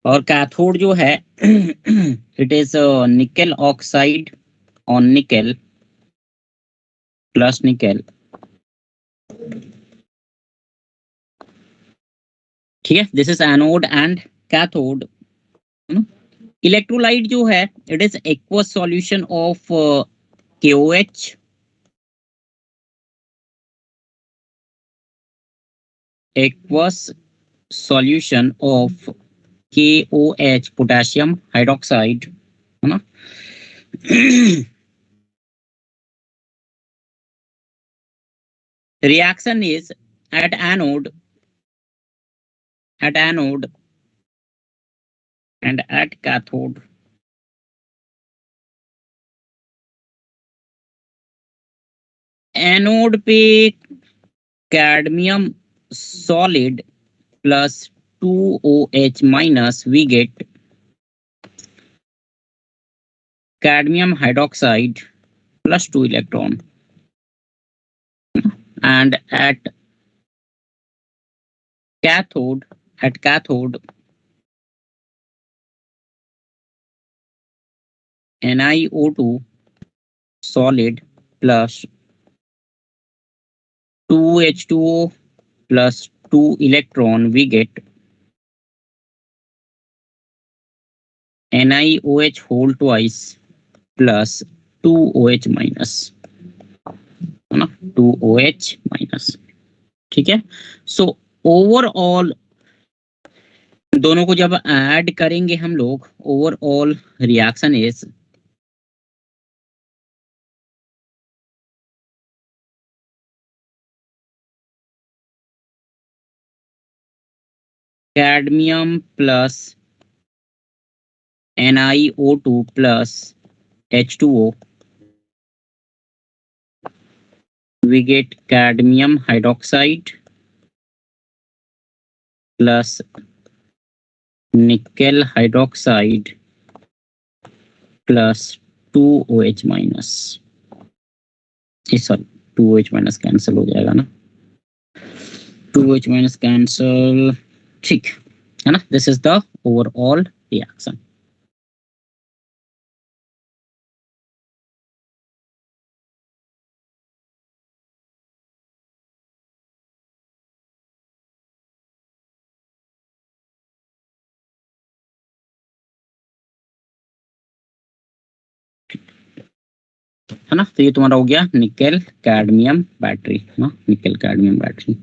Speaker 1: और कैथोड जो है it is nickel oxide on nickel plus nickel. ठीक है, this is anode and cathode. Electrolyte जो है it is aqueous solution of KOH, aqueous solution of KOH, potassium hydroxide, है ना। reaction is at anode, at anode and at cathode। Anode पे cadmium solid plus 2OH minus we get cadmium hydroxide plus 2 electron, and at cathode, at cathode NiO2 solid plus 2H2O plus 2 electron, we get NiOH whole twice plus 2OH minus, है ना, 2OH minus। ठीक है, so overall दोनों को जब add करेंगे हम लोग, overall reaction is cadmium plus NiO2 plus H2O we get cadmium hydroxide plus nickel hydroxide plus 2OH minus. Sorry 2OH minus cancel हो जाएगा ना, 2OH माइनस कैंसिल, ठीक है ना। This is the overall reaction. है ना, तो ये तुम्हारा हो गया निकेल कैडमियम बैटरी, है ना, निकेल कैडमियम बैटरी।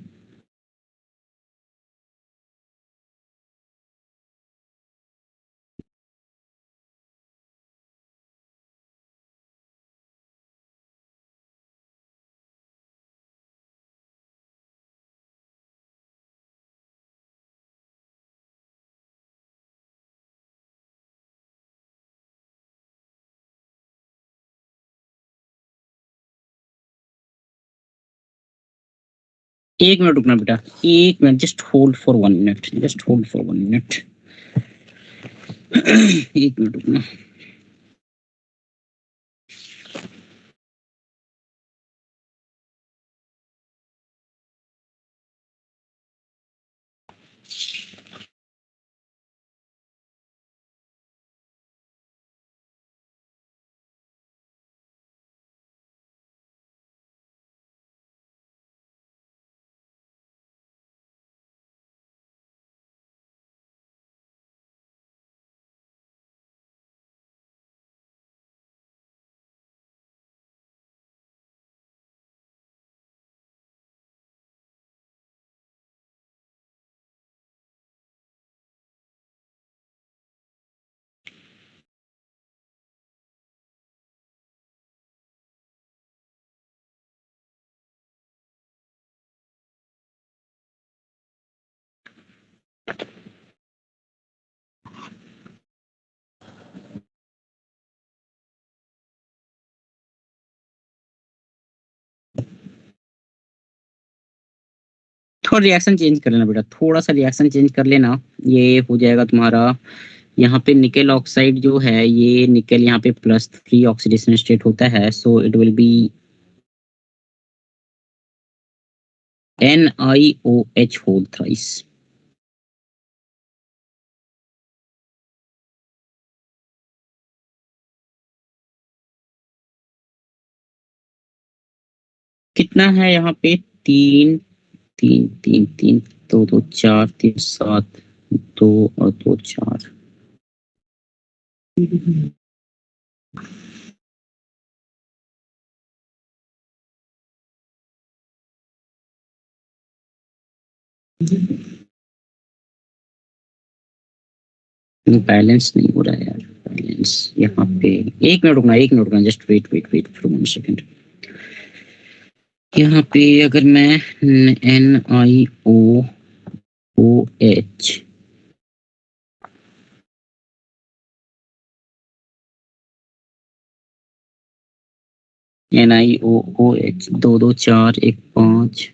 Speaker 1: एक मिनट रुकना बेटा, एक minute, just hold for 1 minute, just hold for 1 minute. एक मिनट रुकना। थोड़ा रिएक्शन चेंज कर लेना बेटा, थोड़ा सा रिएक्शन चेंज कर लेना, ये हो जाएगा तुम्हारा। यहाँ पे निकेल ऑक्साइड जो है, ये निकेल यहाँ पे +3 ऑक्सीडेशन स्टेट होता है, so it will be NiOH whole thrice. कितना है यहाँ पे, 3 3 3 3 2 2 4 3 7 2 और 2 4। बैलेंस नहीं हो रहा है यार, बैलेंस यहाँ पे। एक मिनट रुकना, एक मिनट रुकना, just wait wait wait for 1 second. यहाँ पे अगर मैं NiOOH NiOOH 2 2 4 1 5,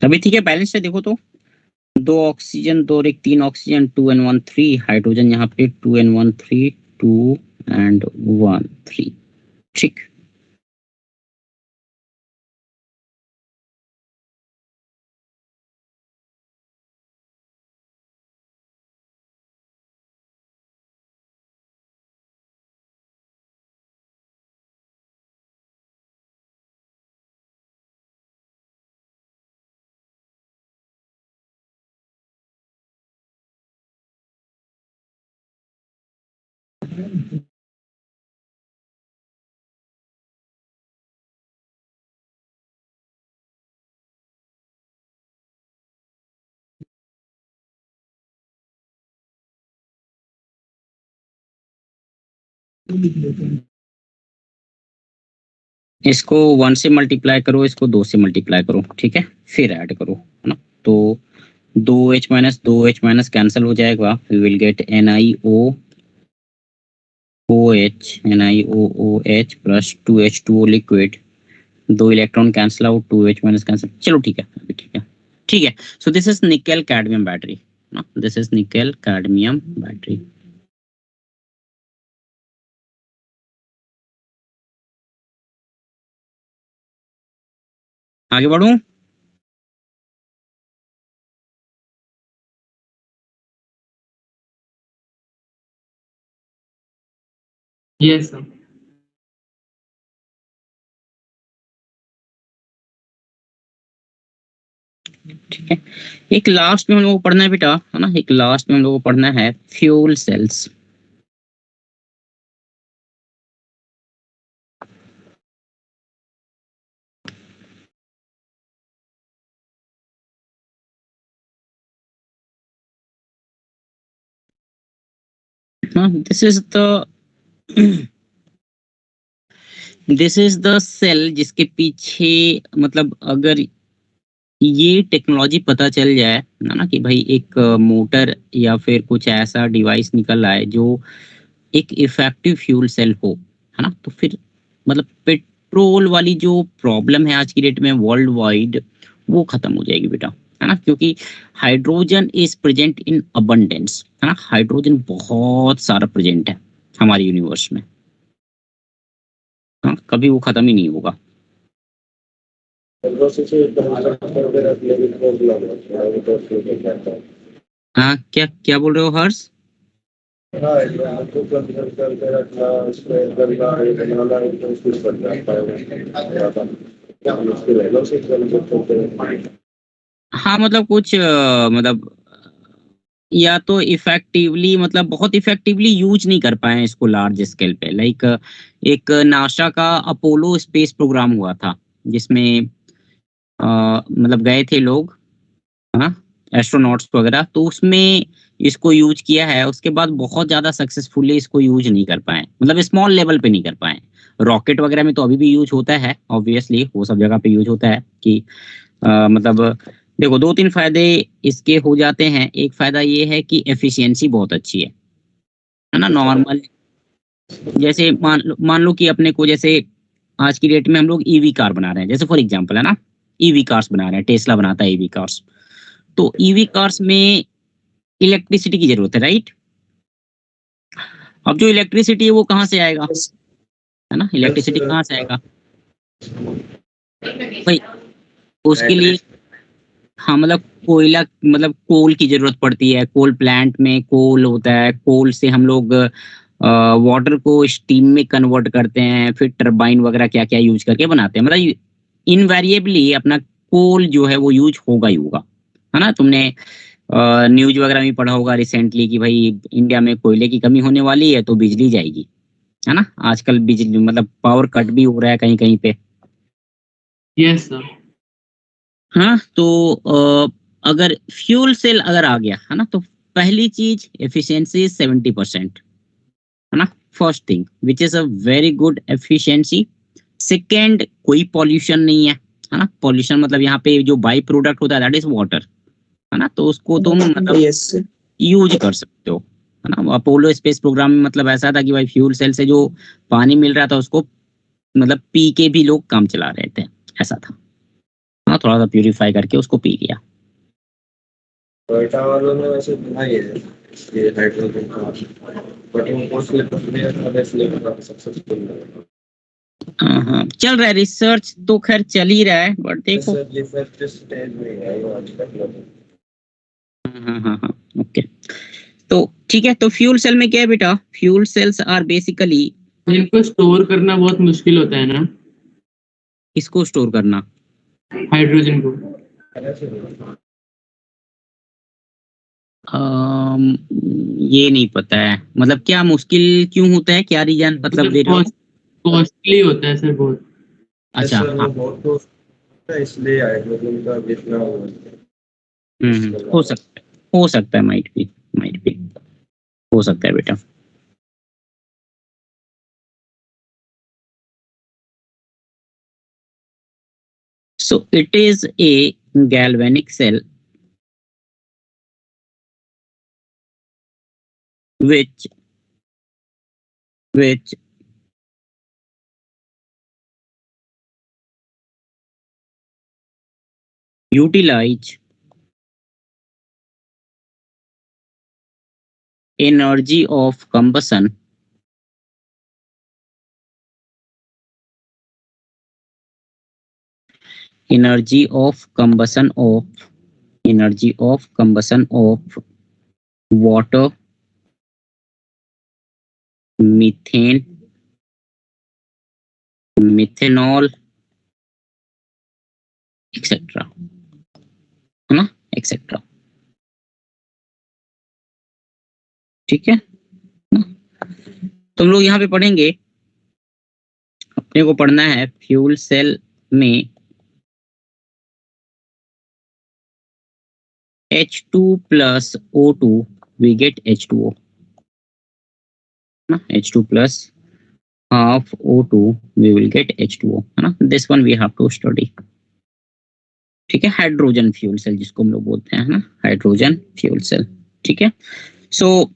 Speaker 1: अभी ठीक है, बैलेंस है देखो तो। 2 ऑक्सीजन 2 और 1 3 ऑक्सीजन, 2 and 1 3 हाइड्रोजन, यहाँ पे 2 and 1 3 2 and 1 3, ठीक। इसको 1 से मल्टीप्लाई करो, इसको 2 से मल्टीप्लाई करो, ठीक है, फिर ऐड करो, है ना। तो 2H माइनस कैंसिल हो जाएगा, we will get NiOOH plus 2H2O liquid, 2 electron cancel out, 2H minus cancel, चलो ठीक है, अभी ठीक है, ठीक है। So this is nickel cadmium battery, ना, this is nickel cadmium battery. आगे बढ़ूं?
Speaker 2: Yes sir.
Speaker 1: ठीक है, एक लास्ट में हम लोगों को पढ़ना है बेटा, है ना, एक लास्ट में हम लोगों को पढ़ना है fuel cells. This is the cell जिसके पीछे, मतलब अगर ये टेक्नोलॉजी पता चल जाए, है ना, कि भाई एक मोटर या फिर कुछ ऐसा डिवाइस निकल आए जो एक इफेक्टिव फ्यूल सेल हो, है ना, तो फिर मतलब पेट्रोल वाली जो प्रॉब्लम है आज की डेट में वर्ल्ड वाइड, वो खत्म हो जाएगी बेटा, है ना, क्योंकि hydrogen is present in abundance, है ना, हाइड्रोजन बहुत सारा प्रेजेंट है हमारे यूनिवर्स में, हाँ, कभी वो खत्म ही नहीं होगा। हाँ, क्या क्या बोल रहे हो हर्ष? हाँ, मतलब कुछ मतलब या तो इफेक्टिवली, मतलब बहुत इफेक्टिवली यूज नहीं कर पाए हैं इसको लार्ज स्केल पे, लाइक एक नासा का अपोलो स्पेस प्रोग्राम हुआ था, जिसमें मतलब गए थे लोग, हाँ, एस्ट्रोनॉट्स वगैरह, तो उसमें इसको यूज किया है, उसके बाद बहुत ज्यादा सक्सेसफुली इसको यूज नहीं कर पाए, मतलब स्मॉल लेवल पे नहीं कर पाए। रॉकेट वगैरह में तो अभी भी यूज होता है, ऑब्वियसली वो सब जगह पे यूज होता है कि मतलब देखो, 2-3 फायदे इसके हो जाते हैं। एक फायदा ये है कि एफिशिएंसी बहुत अच्छी है ना, नॉर्मल, जैसे मान लो कि अपने को, जैसे आज की डेट में हम लोग ईवी कार बना रहे हैं, जैसे फॉर एग्जांपल, है ना, ईवी कार्स बना रहे हैं, टेस्ला बनाता है ईवी कार्स, तो ईवी कार्स में इलेक्ट्रिसिटी की जरूरत है, राइट। अब जो इलेक्ट्रिसिटी है वो कहाँ से आएगा, है ना, इलेक्ट्रिसिटी कहाँ से आएगा भाई, उसके लिए, हाँ, मतलब कोयला, मतलब कोल की जरूरत पड़ती है, कोल प्लांट में कोल होता है, कोल से हम लोग वाटर को स्टीम में कन्वर्ट करते हैं, फिर टरबाइन वगैरह क्या क्या यूज करके बनाते हैं, मतलब इनवेरिएबली अपना कोल जो है वो यूज होगा ही होगा, है ना। तुमने न्यूज वगैरह में पढ़ा होगा रिसेंटली कि भाई इंडिया में कोयले की कमी होने वाली है तो बिजली जाएगी, है ना, आजकल बिजली मतलब पावर कट भी हो रहा है कहीं कहीं पे।
Speaker 2: Yes sir.
Speaker 1: हाँ, तो अगर फ्यूल सेल अगर आ गया, है ना, तो पहली चीज एफिशिएंसी 70%, है ना, first thing which is a very good efficiency. Second, कोई पॉल्यूशन नहीं है ना, पॉल्यूशन मतलब यहाँ पे जो बाई प्रोडक्ट होता है दैट इज वाटर, है ना, तो उसको तुम मतलब यूज कर सकते हो, है ना। अपोलो स्पेस प्रोग्राम में मतलब ऐसा था कि भाई फ्यूल सेल से जो पानी मिल रहा था उसको मतलब पी के भी लोग काम चला रहे थे, ऐसा था, हाँ, थोड़ा सा प्यूरिफाई करके उसको पी लिया।
Speaker 5: टोयोटा वालों ने वैसे बनाई है ये हाइड्रोजन कार, बट वो मोस्टली सक्सेसफुल है।
Speaker 1: हाँ, चल रहा है, रिसर्च तो खैर चल ही रहा है, बट देखो,
Speaker 5: रिसर्च स्टेज में है ये आज तक।
Speaker 1: हाँ, ओके, तो ठीक है, तो फ्यूल सेल में क्या है बेटा, फ्यूल सेल्स आर बेसिकली,
Speaker 2: इनको स्टोर करना बहुत मुश्किल होता है ना,
Speaker 1: इसको स्टोर करना,
Speaker 2: हाइड्रोजन को।
Speaker 1: ये नहीं पता है, मतलब क्या मुश्किल क्यों होता है, क्या रीजन मतलब दे रहे हो?
Speaker 2: कॉस्टली होता है सर बहुत।
Speaker 1: अच्छा
Speaker 5: सर वो
Speaker 1: हाँ,
Speaker 5: बहुत तो इसलिए हाइड्रोजन का जितना
Speaker 1: हो सकता है, माइट भी हो सकता है बेटा। So it is a galvanic cell which utilize energy of combustion energy of combustion of water, methane, methanol, etcetera, है ना, एक्सेट्रा। ठीक है ना? तुम लोग यहाँ पे पढ़ेंगे, अपने को पढ़ना है फ्यूल सेल में H2 plus O2 we get H2O ना, H2 plus half O2 we will get H2O है ना, this one we have to study। ठीक है, हाइड्रोजन फ्यूल सेल जिसको हम लोग बोलते हैं, है ना, हाइड्रोजन फ्यूल सेल। ठीक है, सो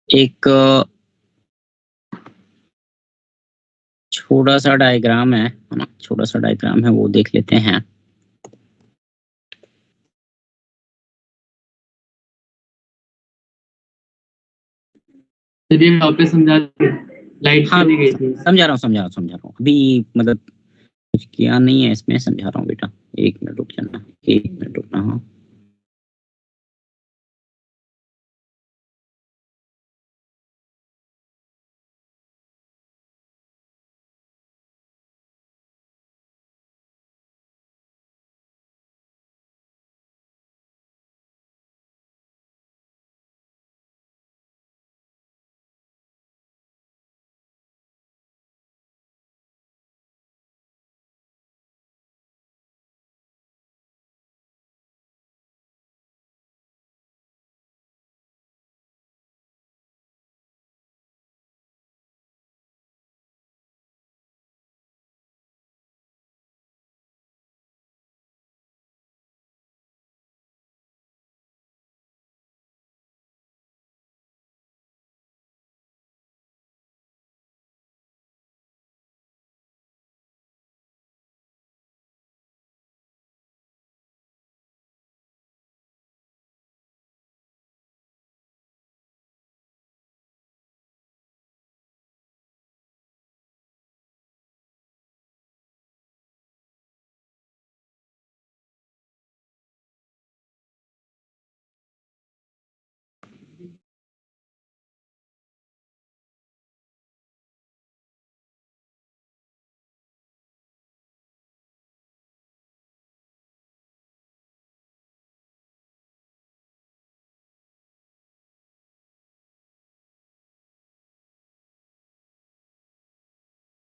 Speaker 1: एक छोटा सा डायग्राम है ना, छोटा सा डायग्राम है, वो देख लेते हैं।
Speaker 2: चलिए वापस समझा, लाइट
Speaker 1: हाँ
Speaker 2: चली गई थी।
Speaker 1: समझा रहा हूँ अभी, मतलब कुछ किया नहीं है इसमें, समझा रहा हूँ बेटा, 1 मिनट रुक जाना, 1 मिनट रुकना। हाँ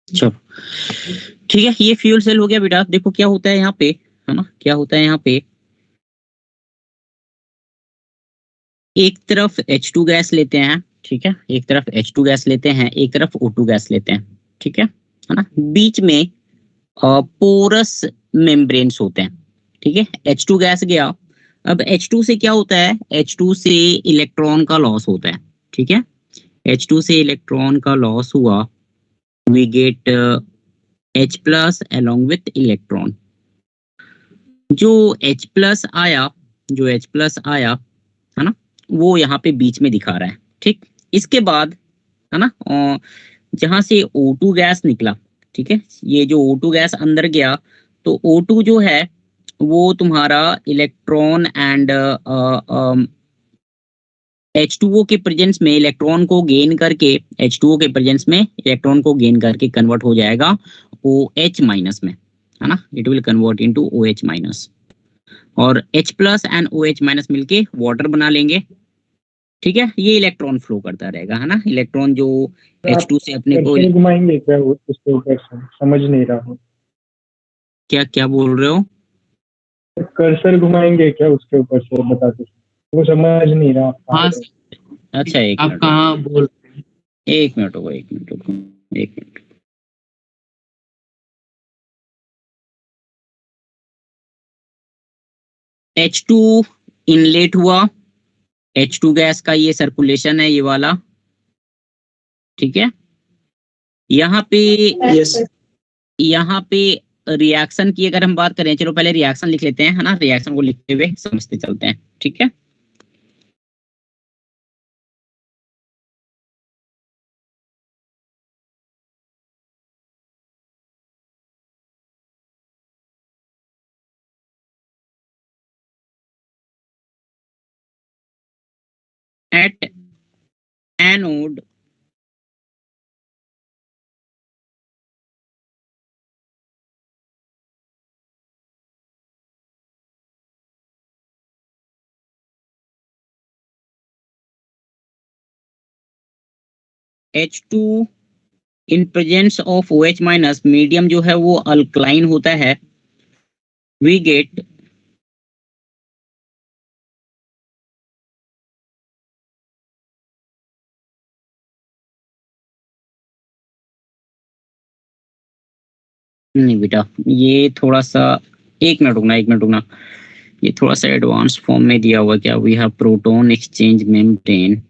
Speaker 1: चलो ठीक है, ये फ्यूल सेल हो गया बेटा। देखो क्या होता है यहाँ पे, है ना, क्या होता है यहाँ पे, एक तरफ H2 गैस लेते हैं, ठीक है, एक तरफ H2 गैस लेते हैं, एक तरफ O2 गैस लेते हैं, ठीक है ना, बीच में पोरस मेम्ब्रेन्स होते हैं। ठीक है, H2 गैस गया, अब H2 से क्या होता है, H2 से इलेक्ट्रॉन का लॉस होता है। ठीक है, H2 से इलेक्ट्रॉन का लॉस हुआ, we get H plus along with electron. जो H प्लस आया, है ना, वो यहाँ पे बीच में दिखा रहा है। ठीक, इसके बाद है ना, जहां से O2 गैस निकला, ठीक है, ये जो O2 गैस अंदर गया, तो O2 जो है वो तुम्हारा इलेक्ट्रॉन एंड H2O के प्रेजेंस में इलेक्ट्रॉन को गेन करके, H2O के प्रेजेंस में इलेक्ट्रॉन को गेन करके कन्वर्ट हो जाएगा OH माइनस में, है ना, it will convert into OH minus, और H plus and OH minus मिलके वाटर बना लेंगे। ठीक है, ये इलेक्ट्रॉन फ्लो करता रहेगा, है ना, इलेक्ट्रॉन जो H2 से अपने को,
Speaker 6: कर्सर घुमाएंगे क्या उसके ऊपर से? समझ नहीं रहा हूँ।
Speaker 1: क्या क्या बोल रहे हो?
Speaker 6: कर्सर घुमाएंगे क्या उसके ऊपर से, बताते वो समझ नहीं रहा।
Speaker 2: हाँ
Speaker 1: अच्छा एक
Speaker 2: आप
Speaker 1: मिनट,
Speaker 2: कहाँ बोल रहे हैं?
Speaker 1: एक मिनट होगा, एक मिनट रुको, एक मिनट। H2 इनलेट हुआ, H2 गैस का ये सर्कुलेशन है, ये वाला। ठीक है, यहाँ पे, यहाँ पे रिएक्शन की अगर हम बात करें, चलो पहले रिएक्शन लिख लेते हैं, है ना, रिएक्शन को लिखते हुए समझते चलते हैं। ठीक है, at anode H2 in presence of OH minus, medium जो है वो अल्कलाइन होता है, वी गेट नहीं बेटा, ये थोड़ा सा, एक मिनट रुकना, एक मिनट रुकना, ये थोड़ा सा एडवांस फॉर्म में दिया हुआ, क्या we have proton exchange membrane.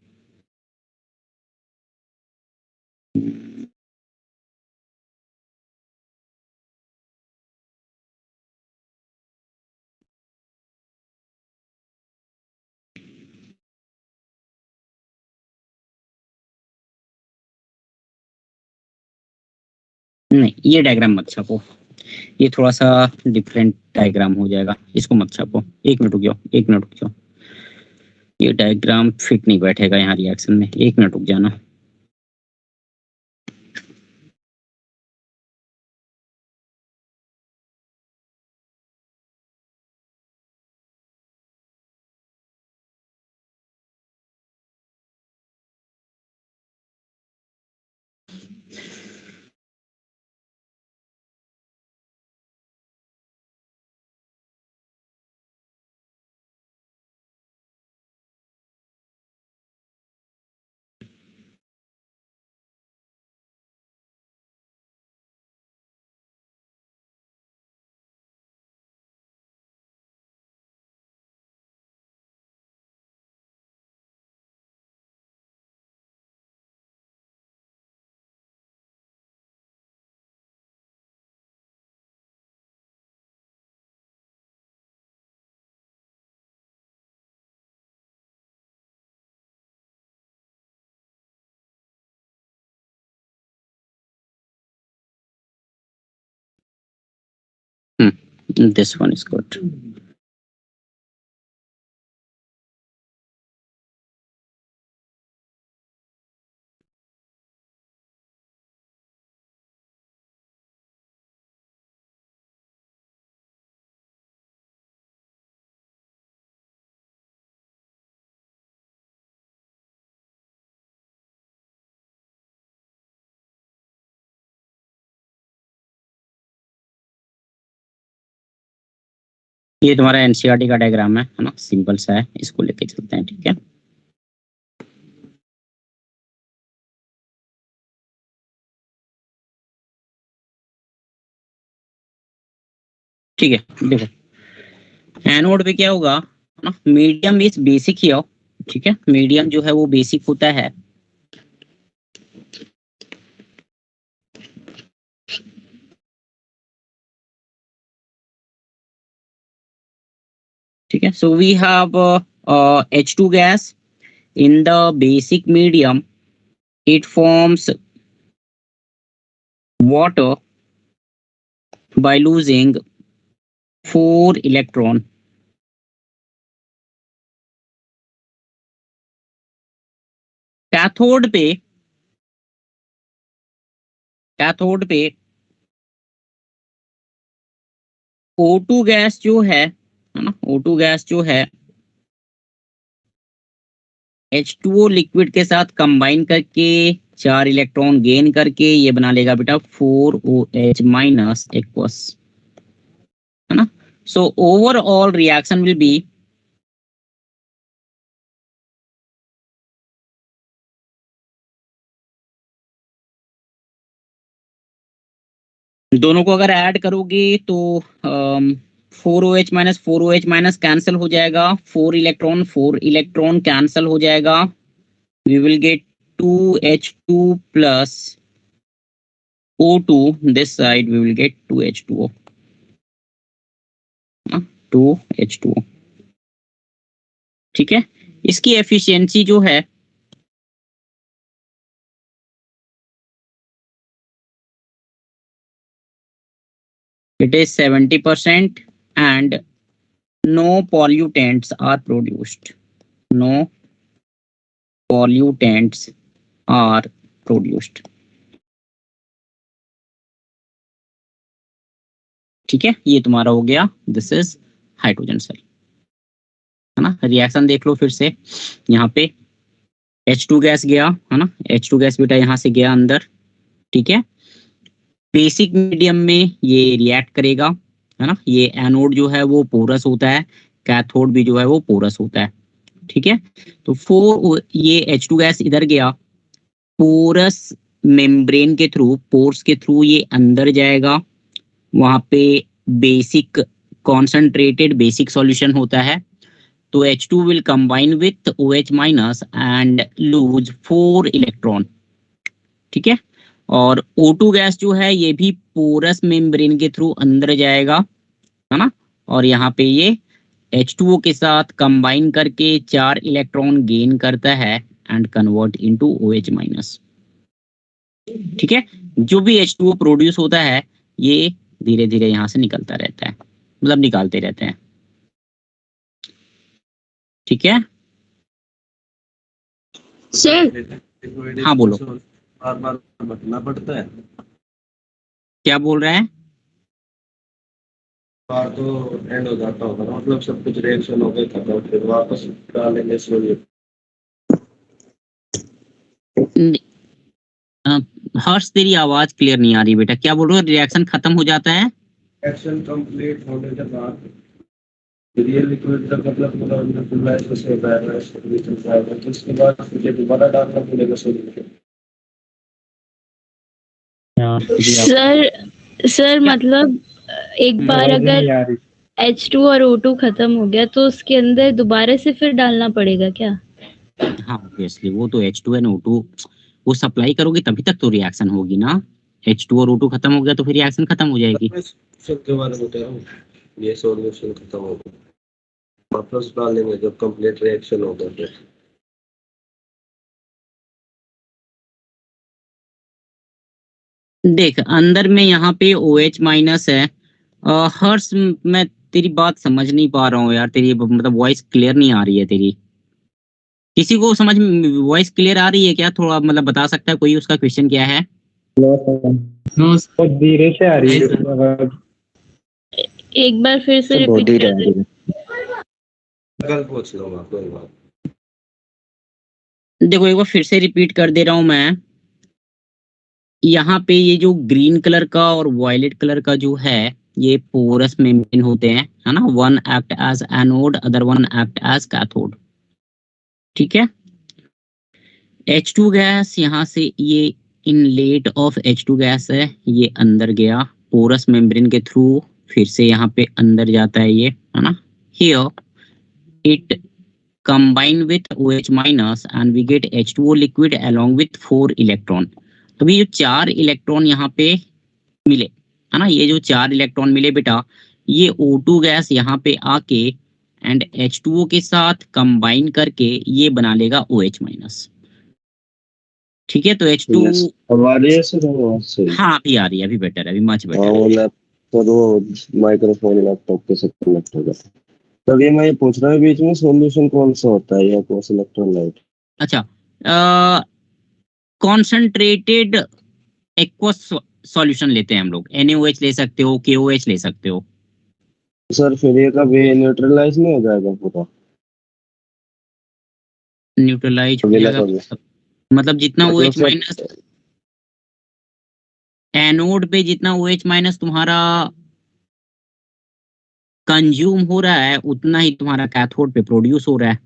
Speaker 1: नहीं, ये डायग्राम मत छापो, ये थोड़ा सा डिफरेंट डायग्राम हो जाएगा, इसको मत छापो। एक मिनट रुक जाओ, एक मिनट रुक जाओ, ये डायग्राम फिट नहीं बैठेगा यहाँ रिएक्शन में, एक मिनट रुक जाना। This one is good. ये तुम्हारा एनसीईआरटी का डायग्राम है ना, सिंपल सा है, इसको लेके चलते हैं। ठीक है, ठीक है, देखो एनोड पे क्या होगा, है ना, मीडियम इज बेसिक हियर। ठीक है, मीडियम जो है वो बेसिक होता है। ठीक है, so we have H2 gas in the basic medium. It forms water by losing 4 electron. Cathode पे, कैथोड पे O2 गैस जो है ना, O2 गैस जो है H2O लिक्विड के साथ कंबाइन करके 4 इलेक्ट्रॉन गेन करके ये बना लेगा बेटा 4OH माइनस एक्वस, है ना। सो ओवरऑल रिएक्शन विल बी दोनों को अगर ऐड करोगे तो 4OH माइनस कैंसिल हो जाएगा, 4 इलेक्ट्रॉन कैंसिल हो जाएगा, we will get 2H2 plus O2, this side we will get 2H2O, 2H2O, ठीक है। इसकी एफिशिएंसी जो है it is 70% and no pollutants are produced. No pollutants are produced. ठीक है, ये तुम्हारा हो गया, दिस इज हाइड्रोजन सेल, है ना। रिएक्शन देख लो फिर से, यहाँ पे H2 गैस गया, है ना, H2 गैस बेटा यहाँ से गया अंदर, ठीक है। बेसिक मीडियम में ये रिएक्ट करेगा, है ना। ये एनोड जो है वो पोरस होता है, कैथोड भी जो है वो पोरस होता है, ठीक है। तो ये H2 गैस इधर गया, पोरस मेम्ब्रेन के थ्रू, पोर्स के थ्रू ये अंदर जाएगा, वहां पे बेसिक कॉन्सेंट्रेटेड बेसिक सॉल्यूशन होता है, तो H2 will combine with OH minus and lose 4 electron, ठीक है। और O2 गैस जो है ये भी पोरस मेम्ब्रेन के थ्रू अंदर जाएगा, है ना, और यहाँ पे ये H2O के साथ कंबाइन करके 4 इलेक्ट्रॉन गेन करता है and convert into OH minus, ठीक है। जो भी H2O प्रोड्यूस होता है ये धीरे धीरे यहाँ से निकलता रहता है, मतलब निकालते रहते हैं, ठीक है।
Speaker 4: सर
Speaker 1: हाँ बोलो,
Speaker 5: बार बार बदलना पड़ता है,
Speaker 1: क्या बोल रहे हैं।
Speaker 5: बार तो एंड हो जाता होगा ना, मतलब सब कुछ रिएक्शन हो गया खत्म, फिर वापस डालेंगे स्लोली।
Speaker 1: हर्ष तेरी आवाज क्लियर नहीं आ रही बेटा, क्या बोल रहे हो, रिएक्शन खत्म हो जाता है।
Speaker 5: रिएक्शन कंप्लीट होने के बाद रियल लिक्विड का मतलब पूरा ऐसे से बैठना है, तो उसके बाद मुझे दोबारा डालना पड़ेगा सॉल्यूशन।
Speaker 4: सर मतलब एक बार
Speaker 6: आवाज
Speaker 4: अगर
Speaker 6: नहीं आ रही।
Speaker 4: H2 और O2 खत्म हो गया तो उसके अंदर दोबारा से फिर डालना पड़ेगा क्या?
Speaker 1: हाँ ऑब्वियसली, वो तो H2 एंड O2 वो सप्लाई करोगे तभी तक तो रिएक्शन होगी ना। H2 और O2 खत्म हो गया तो फिर रिएक्शन खत्म हो जाएगी।
Speaker 5: के बारे में कह रहा हूँ, ये सॉल्यूशन खत्म होगा, वापस डालेंगे जब कंप्लीट रिएक्शन होगा फिर।
Speaker 1: देख अंदर में यहाँ पे OH माइनस है। हर्ष मैं तेरी बात समझ नहीं पा रहा हूँ यार, तेरी मतलब वॉइस क्लियर नहीं आ रही है तेरी। किसी को समझ वॉइस क्लियर आ रही है क्या, थोड़ा मतलब बता सकता है कोई, उसका क्वेश्चन क्या है।
Speaker 6: बहुत धीरे से आ रही है आवाज।
Speaker 4: एक बार फिर से
Speaker 3: बहुत
Speaker 4: रिपीट
Speaker 3: धीरे
Speaker 4: कर
Speaker 3: आ
Speaker 4: दे।
Speaker 3: रही है।
Speaker 5: कल पूछ लूंगा कोई बात।
Speaker 1: देखो एक बार फिर से रिपीट कर दे रहा हूँ मैं, यहाँ पे ये जो ग्रीन कलर का और वायलेट कलर का जो है ये पोरस मेम्ब्रेन होते हैं, है ना। One act as anode, other one act as cathode, ठीक है। H2 गैस यहाँ से ये इनलेट ऑफ H2 गैस है, ये अंदर गया पोरस मेम्ब्रेन के थ्रू, फिर से यहाँ पे अंदर जाता है ये, है ना। Here it combine with OH minus and we get H2O liquid along with 4 electron. तो ये जो 4 इलेक्ट्रॉन यहाँ पे मिले, है ना, ये जो 4 इलेक्ट्रॉन मिले बेटा, ये O2 गैस यहाँ पे आके एंड H2O के साथ कंबाइन करके ये बना लेगा OH माइनस, ठीक है। तो H2
Speaker 7: हमारे ऐसे से
Speaker 1: हाँ अभी आ रही है, अभी बेटर है, अभी मच
Speaker 7: हाँ,
Speaker 1: बेटर।
Speaker 7: वो लैपटॉप वो माइक्रोफोन लैपटॉप के साथ कनेक्ट होगा। तभी मैं ये पूछ रहा हूँ बीच में सॉल्यूशन कौन सा होता है या कौन सा इलेक्ट्रोलाइट।
Speaker 1: अच्छा कॉन्सेंट्रेटेड एक्वस सॉल्यूशन लेते हैं हम लोग, NaOH ले सकते हो, KOH ले सकते हो,
Speaker 7: सर फिर ये कभी न्यूट्रलाइज नहीं हो जाएगा पूरा
Speaker 1: न्यूट्रलाइज हो
Speaker 7: बिना
Speaker 1: जाएगा
Speaker 7: कभी
Speaker 1: मतलब जितना ओ
Speaker 7: मतलब
Speaker 1: एच
Speaker 7: सर
Speaker 1: माइनस एनोड पे जितना ओ एच माइनस तुम्हारा कंज्यूम हो रहा है उतना ही तुम्हारा कैथोड पे प्रोड्यूस हो रहा है।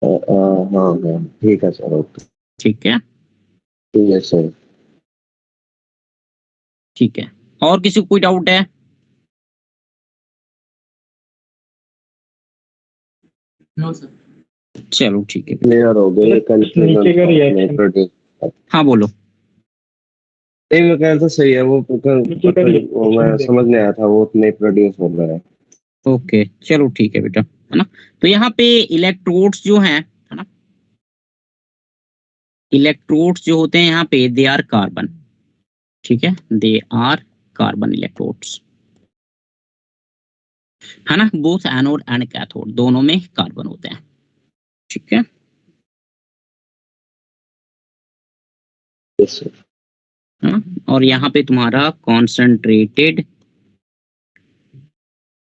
Speaker 7: हाँ हाँ ठीक है सर ओके
Speaker 1: ठीक है।
Speaker 7: ठीक है सर
Speaker 1: ठीक है, और किसी को कोई डाउट है?
Speaker 2: No sir.
Speaker 1: चलो ठीक है।
Speaker 7: क्लियर हो गए
Speaker 6: नीचे का रिएक्शन
Speaker 7: कंफ्यूजन
Speaker 1: हाँ बोलो।
Speaker 7: नहीं मैं कह रहा था सही है वो
Speaker 6: नीचे का
Speaker 7: वो मैं
Speaker 6: रिएक्शन
Speaker 7: समझ नहीं आया था वो उतने प्रोड्यूस हो रहा है
Speaker 1: ओके चलो ठीक है बेटा, है ना। तो यहाँ पे इलेक्ट्रोड्स जो हैं, है ना, इलेक्ट्रोड्स जो होते हैं यहाँ पे दे आर कार्बन। ठीक है, दे आर कार्बन इलेक्ट्रोड्स, है ना। बोथ एनोड एंड कैथोड दोनों में कार्बन होते हैं। ठीक है।
Speaker 7: यस सर
Speaker 1: हाँ, और यहाँ पे तुम्हारा कॉन्सेंट्रेटेड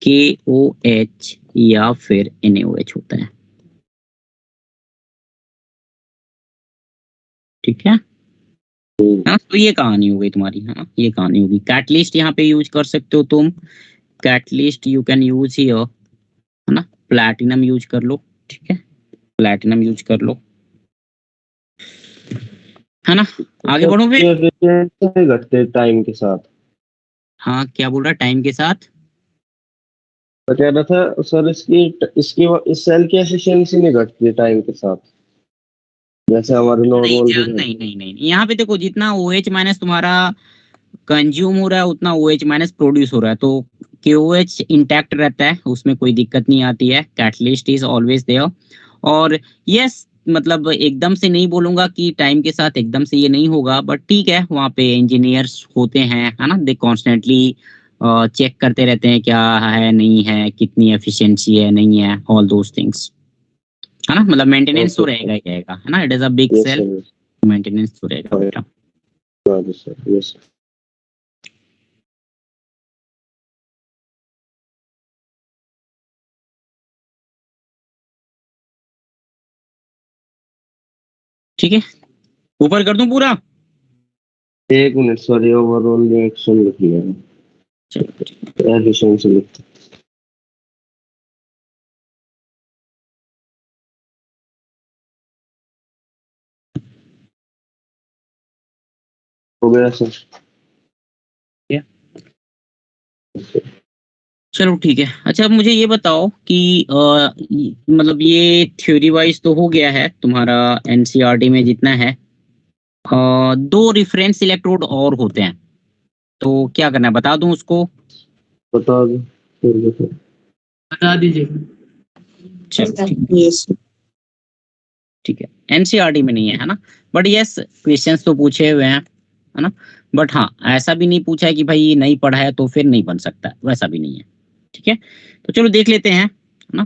Speaker 1: KOH या फिर NaOH होता है। ठीक है। हाँ, तो ये कहानी हो गई तुम्हारी। हाँ, ये कहानी होगी। कैटलिस्ट यहाँ पे यूज कर सकते हो तुम। Catalyst you can use here, है ना। प्लैटिनम यूज कर लो। ठीक है, प्लैटिनम यूज कर लो, है ना। आगे बढ़ो फिर।
Speaker 7: ये रेडिएशन घटते टाइम के साथ
Speaker 1: हाँ, क्या बोल रहा है टाइम के साथ?
Speaker 7: मैं कह रहा था सर इसकी इसकी इस सेल की एफिशिएंसी नहीं घटती टाइम के साथ जैसे हमारे
Speaker 1: नहीं
Speaker 7: नॉर्मल की
Speaker 1: नहीं नहीं नहीं, यहाँ पे देखो जितना OH माइनस तुम्हारा कंज्यूम हो रहा है उतना OH माइनस प्रोड्यूस हो रहा है, तो KOH इंटैक्ट रहता है, उसमें कोई दिक्कत नहीं आती है। Catalyst is always there. और यस, मतलब एकदम से नहीं बोलूंगा कि टाइम के साथ एकदम से ये नहीं होगा, बट ठीक है, वहाँ पे इंजीनियर्स होते हैं, है ना। दे कॉन्स्टेंटली चेक करते रहते हैं क्या है नहीं है, कितनी एफिशिएंसी है नहीं है, ऑल दोज थिंग्स, है ना। मतलब मेंटेनेंस तो
Speaker 7: ओके
Speaker 1: रहेगा ही रहेगा, है ना। It is a big
Speaker 7: yes
Speaker 1: cell,
Speaker 7: sir
Speaker 1: maintenance तो रहेगा बेटा।
Speaker 7: यस सर यस
Speaker 1: ठीक है, ऊपर कर दूं पूरा?
Speaker 7: एक मिनट सॉरी ओवरऑल रिएक्शन लिख लिया
Speaker 1: चलो ठीक।
Speaker 7: एफिशिएंसी लिख हो गया सर
Speaker 1: है। चलो ठीक है। अच्छा, अब मुझे ये बताओ कि मतलब ये थ्योरी वाइज तो हो गया है तुम्हारा, एनसीईआरटी में जितना है। दो रेफरेंस इलेक्ट्रोड और होते हैं, तो क्या करना है, बता दूं उसको?
Speaker 7: बता दो फिर देखो
Speaker 2: बता दीजिए।
Speaker 1: चलो ठीक है। एनसीईआरटी में नहीं है, है ना। बट यस, क्वेश्चंस तो पूछे हुए हैं, है ना। बट हाँ, ऐसा भी नहीं पूछा है कि भाई नहीं पढ़ा है तो फिर नहीं बन सकता, वैसा भी नहीं है। ठीक है, तो चलो देख लेते हैं, है ना।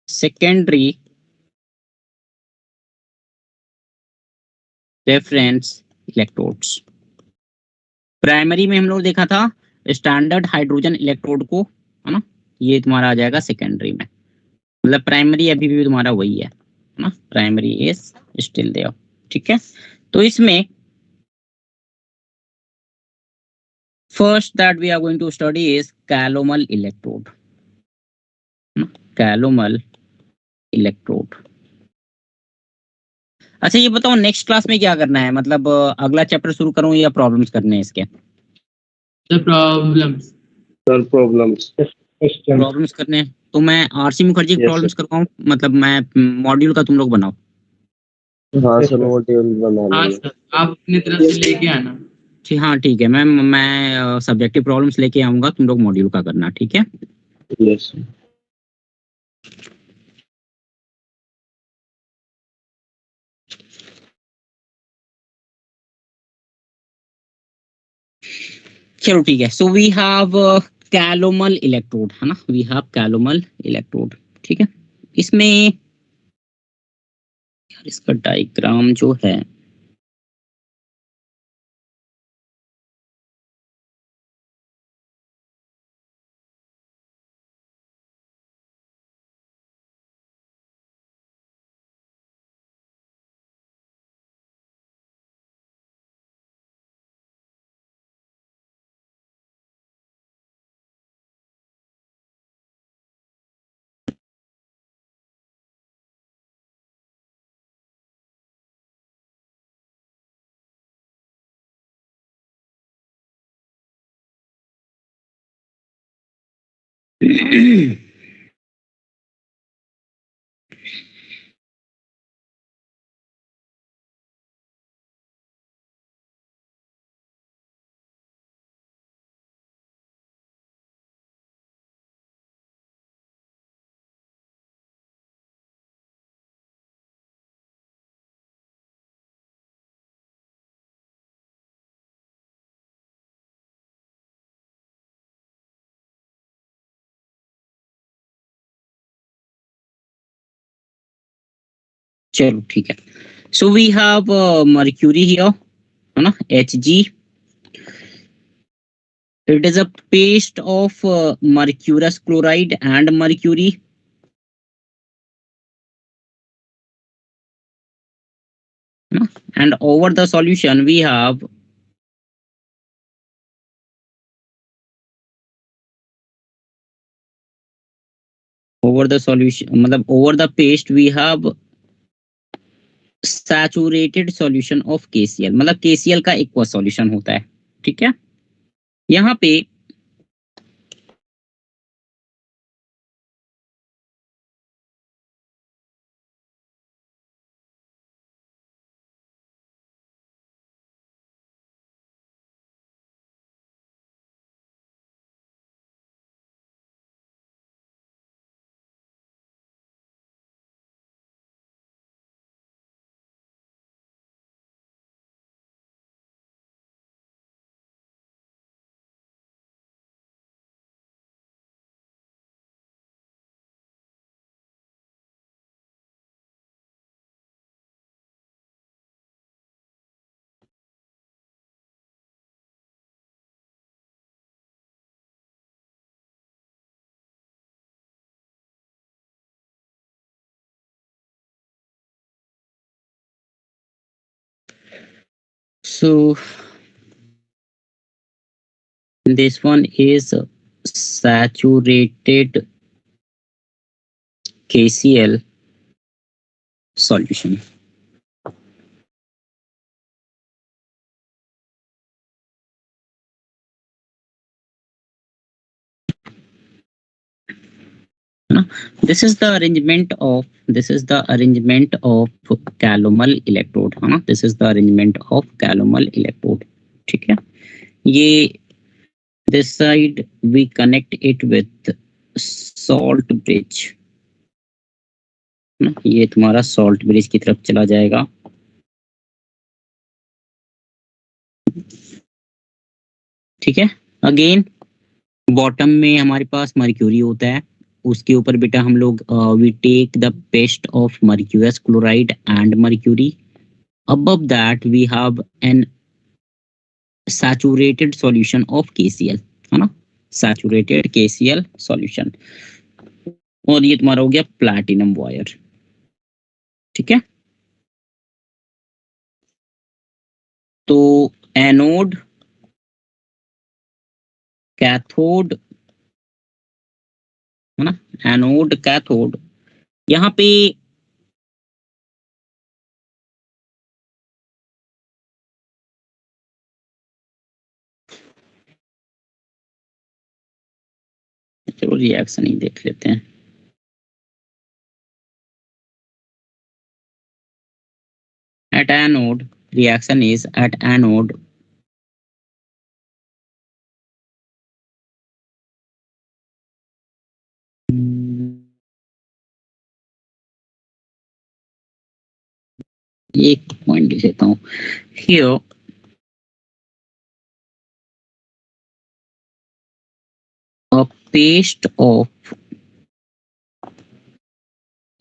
Speaker 1: Secondary reference electrodes. प्राइमरी में हम लोग देखा था स्टैंडर्ड हाइड्रोजन इलेक्ट्रोड को, है ना। ये तुम्हारा आ जाएगा सेकेंडरी में। मतलब प्राइमरी अभी भी तुम्हारा वही है ना। Primary is still there. ठीक है, तो इसमें first that we are going to study is calomel electrode. Calomel electrode. अच्छा ये बताओ, नेक्स्ट क्लास में क्या करना है, मतलब अगला चैप्टर शुरू करूं या प्रॉब्लम्स करने हैं इसके?
Speaker 2: The problems.
Speaker 7: Sir problems
Speaker 6: question
Speaker 1: problems करने हैं तो मैं आरसी मुखर्जी
Speaker 7: यस
Speaker 1: प्रॉब्लम्स करवाऊं, मतलब मैं मॉड्यूल का तुम लोग बनाओ।
Speaker 7: सर हाँ सर
Speaker 6: सर
Speaker 7: मॉड्यूल बना
Speaker 2: हाँ
Speaker 7: लेंगे
Speaker 2: सर, आप अपनी तरफ से लेके आना।
Speaker 1: ठीक, हाँ ठीक है, मैं सब्जेक्टिव प्रॉब्लम्स लेके आऊंगा, तुम लोग मॉड्यूल का करना। ठीक है।
Speaker 7: यस
Speaker 1: चलो ठीक है. So we have calomel electrode, है ना, वी हैव कैलोमल इलेक्ट्रोड. ठीक है. इसमें यार इसका डायग्राम जो है चलो ठीक है. So we have mercury here, है ना, Hg. It is a paste of mercurous chloride and mercury. है ना? And over the solution we have over the solution, मतलब over the paste we have saturated solution of KCl, मतलब KCl का aqueous solution होता है. ठीक है. यहाँ पे so this one is saturated KCl solution. This is the arrangement of calomel electrode, है ना. This is the arrangement of calomel electrode. ठीक है. ये this side we connect it with salt bridge, है ना. ये तुम्हारा salt bridge की तरफ चला जाएगा. ठीक है. अगेन बॉटम में हमारे पास मर्क्यूरी होता है, उसके ऊपर बेटा हम लोग we take the paste of mercurous chloride and mercury. Above that we have an saturated solution of KCl, है ना, सैचुरेटेड KCl सॉल्यूशन. और ये तुम्हारा हो गया प्लैटिनम वायर. ठीक है. तो एनोड, कैथोड, है ना, एनोड कैथोड. यहाँ पे चलो रिएक्शन ही देख लेते हैं. At anode, reaction is at anode. एक पॉइंट लिख देता हूँ. Here paste of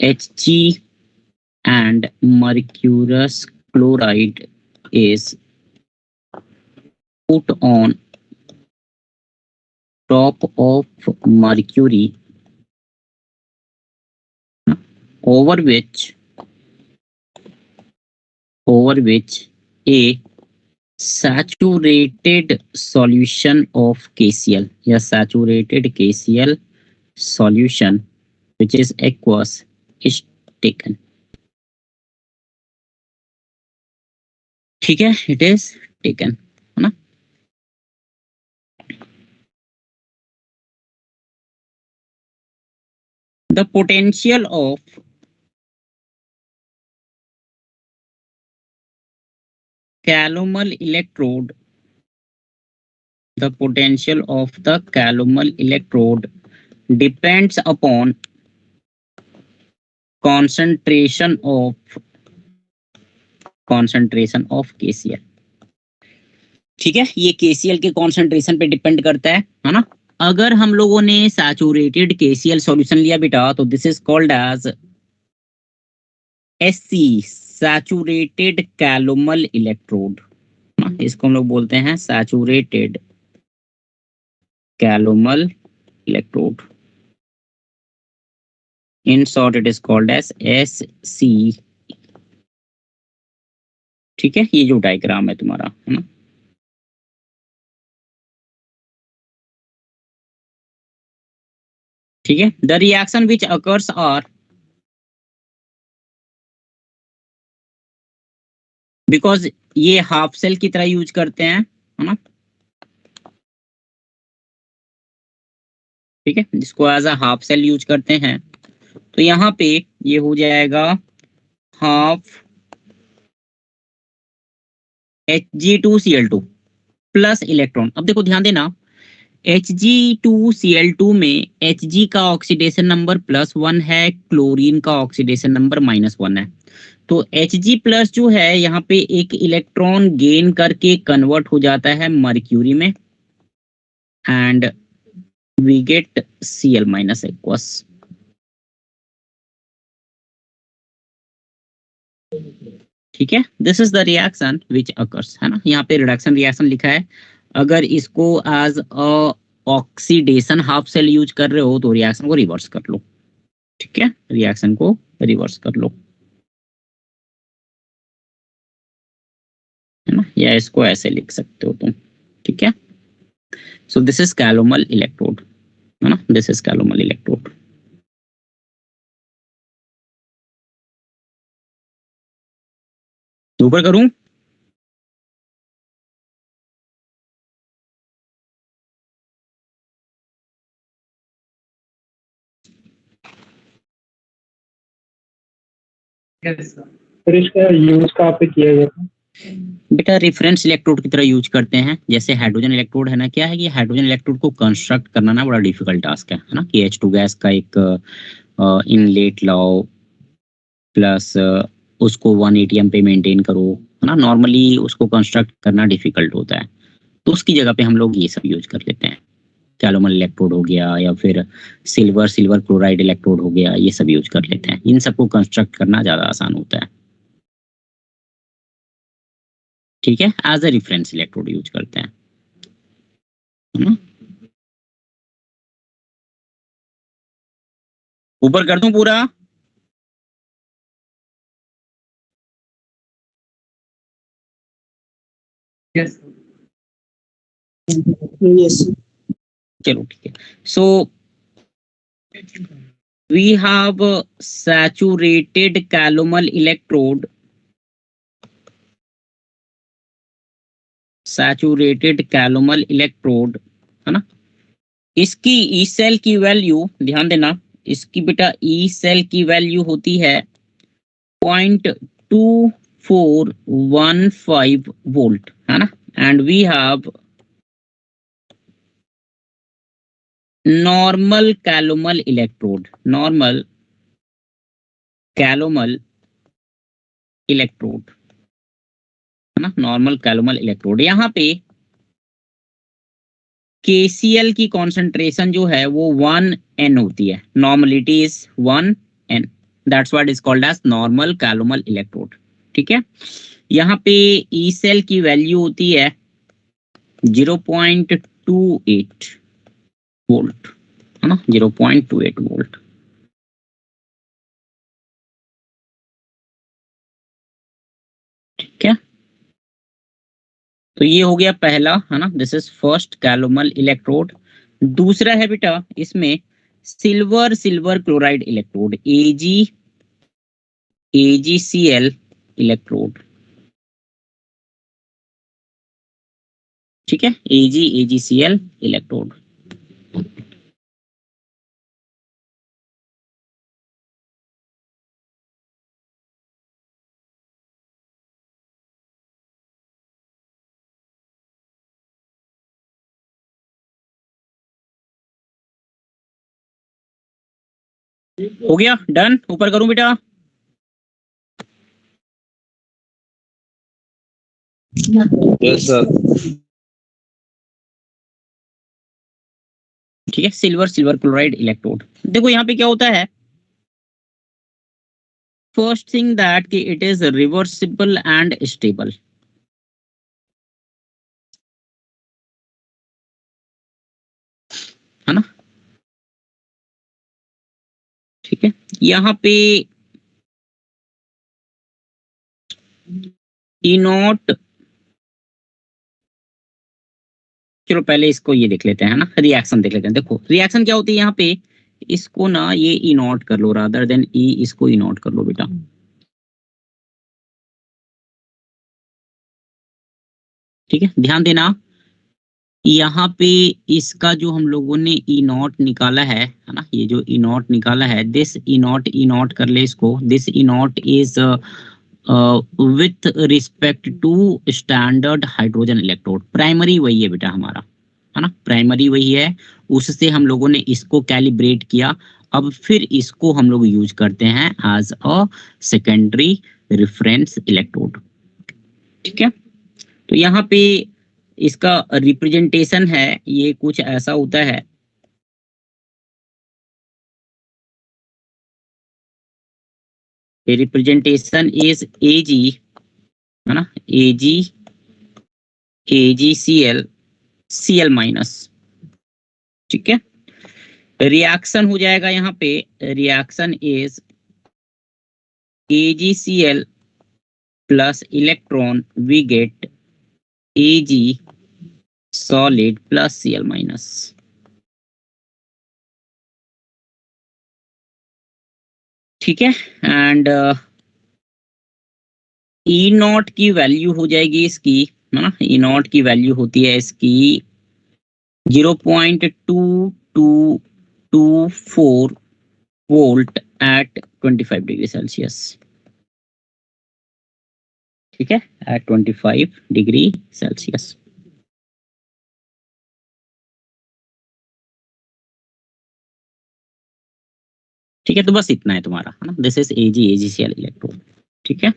Speaker 1: Hg and mercurous chloride is put on top of mercury over which a saturated solution of KCl या saturated KCl solution which is aqueous is taken. ठीक है, it is taken, है ना. The potential of calomel electrode, the potential of the calomel electrode depends upon concentration of KCl. ठीक है, ये KCl के concentration पे डिपेंड करता है ना. अगर हम लोगों ने सैचुरेटेड KCl सॉल्यूशन लिया बेटा तो this is called as SC, saturated calomel electrode. इसको हम लोग बोलते हैं saturated calomel electrode. In short it is called as SC. ठीक है, ये जो डायग्राम है तुम्हारा, है ना. ठीक है, the reaction which occurs are because ये हाफ सेल की तरह यूज करते हैं, है ना. ठीक है, जिसको as a half cell use करते हैं. तो यहाँ पे ये हो जाएगा हाफ Hg2Cl2 प्लस इलेक्ट्रॉन. अब देखो ध्यान देना, Hg2Cl2 में Hg का ऑक्सीडेशन नंबर +1 है, क्लोरीन का ऑक्सीडेशन नंबर -1 है. तो Hg प्लस जो है यहाँ पे एक इलेक्ट्रॉन गेन करके कन्वर्ट हो जाता है मर्क्यूरी में and we get Cl- aqueous. ठीक है, this is the reaction which occurs, है ना. यहाँ पे रिडक्शन रिएक्शन लिखा है. अगर इसको as a oxidation half cell use कर रहे हो तो रिएक्शन को रिवर्स कर लो. ठीक है, रिएक्शन को रिवर्स कर लो, है ना, या इसको ऐसे लिख सकते हो तुम. ठीक है, so this is calomel electrode, है ना. This is calomel electrode. ऊपर करूं?
Speaker 6: फिर इसका यूज कहाँ पे किया जाता है?
Speaker 1: बेटा रेफरेंस इलेक्ट्रोड की तरह यूज करते हैं. जैसे हाइड्रोजन इलेक्ट्रोड है ना, क्या है कि हाइड्रोजन इलेक्ट्रोड को कंस्ट्रक्ट करना ना बड़ा डिफिकल्ट टास्क है ना. कि H2 गैस का एक इनलेट लाओ प्लस उसको 1 atm पे मेंटेन करो, है ना. नॉर्मली उसको कंस्ट्रक्ट करना डिफिकल्ट होता है. तो उसकी जगह पे हम लोग ये सब यूज कर लेते हैं. कैलोमल इलेक्ट्रोड हो गया या फिर सिल्वर क्लोराइड इलेक्ट्रोड हो गया, ये सब यूज कर लेते हैं. इन सबको कंस्ट्रक्ट करना ज्यादा आसान होता है. ठीक है, as a reference electrode use करते हैं, है ना. ऊपर कर दूं पूरा?
Speaker 2: Yes.
Speaker 1: चलो ठीक है. So we have saturated calomel electrode, saturated calomel electrode, है ना. इसकी ई सेल की वैल्यू ध्यान देना, इसकी बेटा ई सेल की वैल्यू होती है 0.2415 वोल्ट, है ना. And we have normal calomel electrode, normal calomel electrode, है ना. Normal calomel electrode. यहाँ पे KCl की कॉन्सेंट्रेशन जो है वो 1N होती है. Normality is 1N. That's what is called as normal calomel electrode. ठीक है. यहाँ पे ई सेल की वैल्यू होती है 0.28 वोल्ट, है ना, 0.28 वोल्ट. ठीक है. तो ये हो गया पहला, है ना, this is first calomel electrode. दूसरा है बेटा इसमें silver silver chloride electrode, AgCl electrode. ठीक है, AgCl इलेक्ट्रोड. हो गया, डन. ऊपर करूं बेटा?
Speaker 7: Yes sir.
Speaker 1: ठीक है, सिल्वर सिल्वर क्लोराइड इलेक्ट्रोड. देखो यहाँ पे क्या होता है, फर्स्ट थिंग दैट कि it is reversible and stable. है ना. ठीक है. यहाँ पे ई नॉट, चलो पहले इसको ये देख लेते हैं, ना, रिएक्शन देख लेते हैं. देखो रिएक्शन क्या होती है यहाँ पे, इसको ना ये ई नॉट कर लो, रादर देन ई, इसको ई नॉट कर लो बेटा. ठीक है, ध्यान देना. यहाँ पे इसका जो हम लोगों ने ई नॉट निकाला है ना, ये जो ई नॉट निकाला है, दिस ई नॉट कर ले इसको. This E naught is with respect to standard hydrogen electrode. Primary वही है बेटा हमारा, है ना, प्राइमरी वही है. उससे हम लोगों ने इसको कैलिब्रेट किया. अब फिर इसको हम लोग यूज करते हैं as a secondary reference electrode. ठीक है. तो यहाँ पे इसका रिप्रेजेंटेशन है, ये कुछ ऐसा होता है. रिप्रेजेंटेशन इज Ag, है ना, AgCl Cl माइनस. ठीक है. रिएक्शन हो जाएगा यहाँ पे, reaction is AgCl plus electron we get Ag solid plus Cl minus. ठीक है. एंड ई नॉट की वैल्यू हो जाएगी इसकी, है ना, ई नॉट की वैल्यू होती है इसकी 0.2224 वोल्ट एट 25 डिग्री सेल्सियस. ठीक है, एट 25 डिग्री सेल्सियस. ठीक है, तो बस इतना है तुम्हारा, है ना, दिस इज AgCl इलेक्ट्रोड. ठीक है.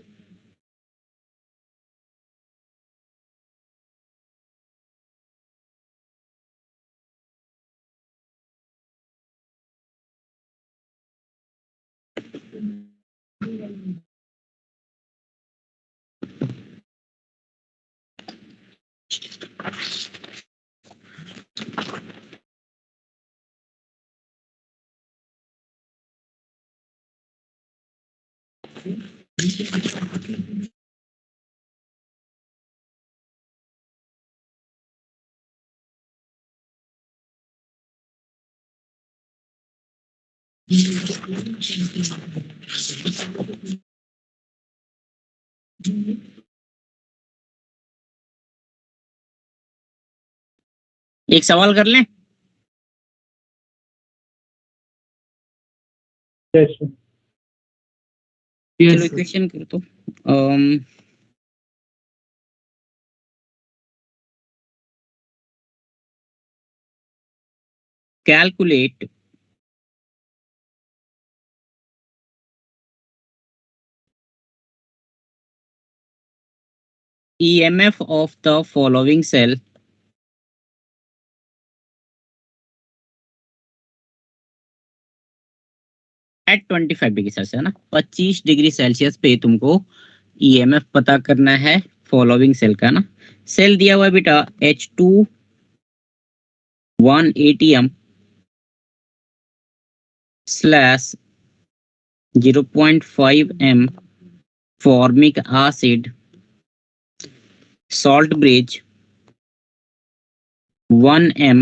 Speaker 1: एक सवाल कर लें.
Speaker 6: Yes sir.
Speaker 1: चलो इक्वेशन कर तो calculate EMF of the following cell at 25 degree Celsius है ना, 25 डिग्री सेल्सियस पे तुमको ईएमएफ पता करना है फॉलोइंग सेल का ना। सेल दिया हुआ है बेटा H2 1 ATM slash 0.5 m formic acid salt bridge 1 m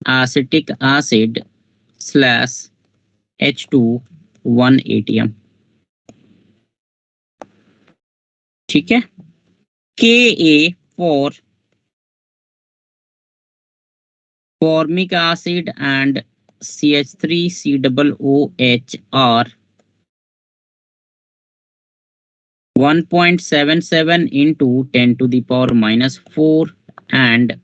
Speaker 1: acetic acid slash H2 1 ATM। ठीक है, Ka for formic acid and CH3COOH are 1.77 into 10 to the power minus 4 and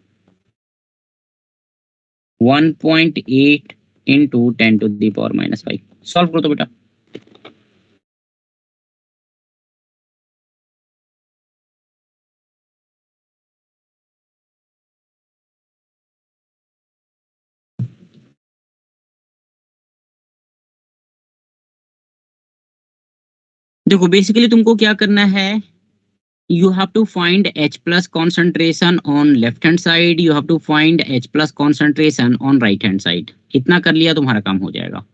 Speaker 1: 1.8 into 10 to the power minus 5। Solve करो तो बेटा। देखो basically तुमको क्या करना है, you have to find H plus concentration on left hand side, you have to find H plus concentration on right hand side। इतना कर लिया तुम्हारा काम हो जाएगा।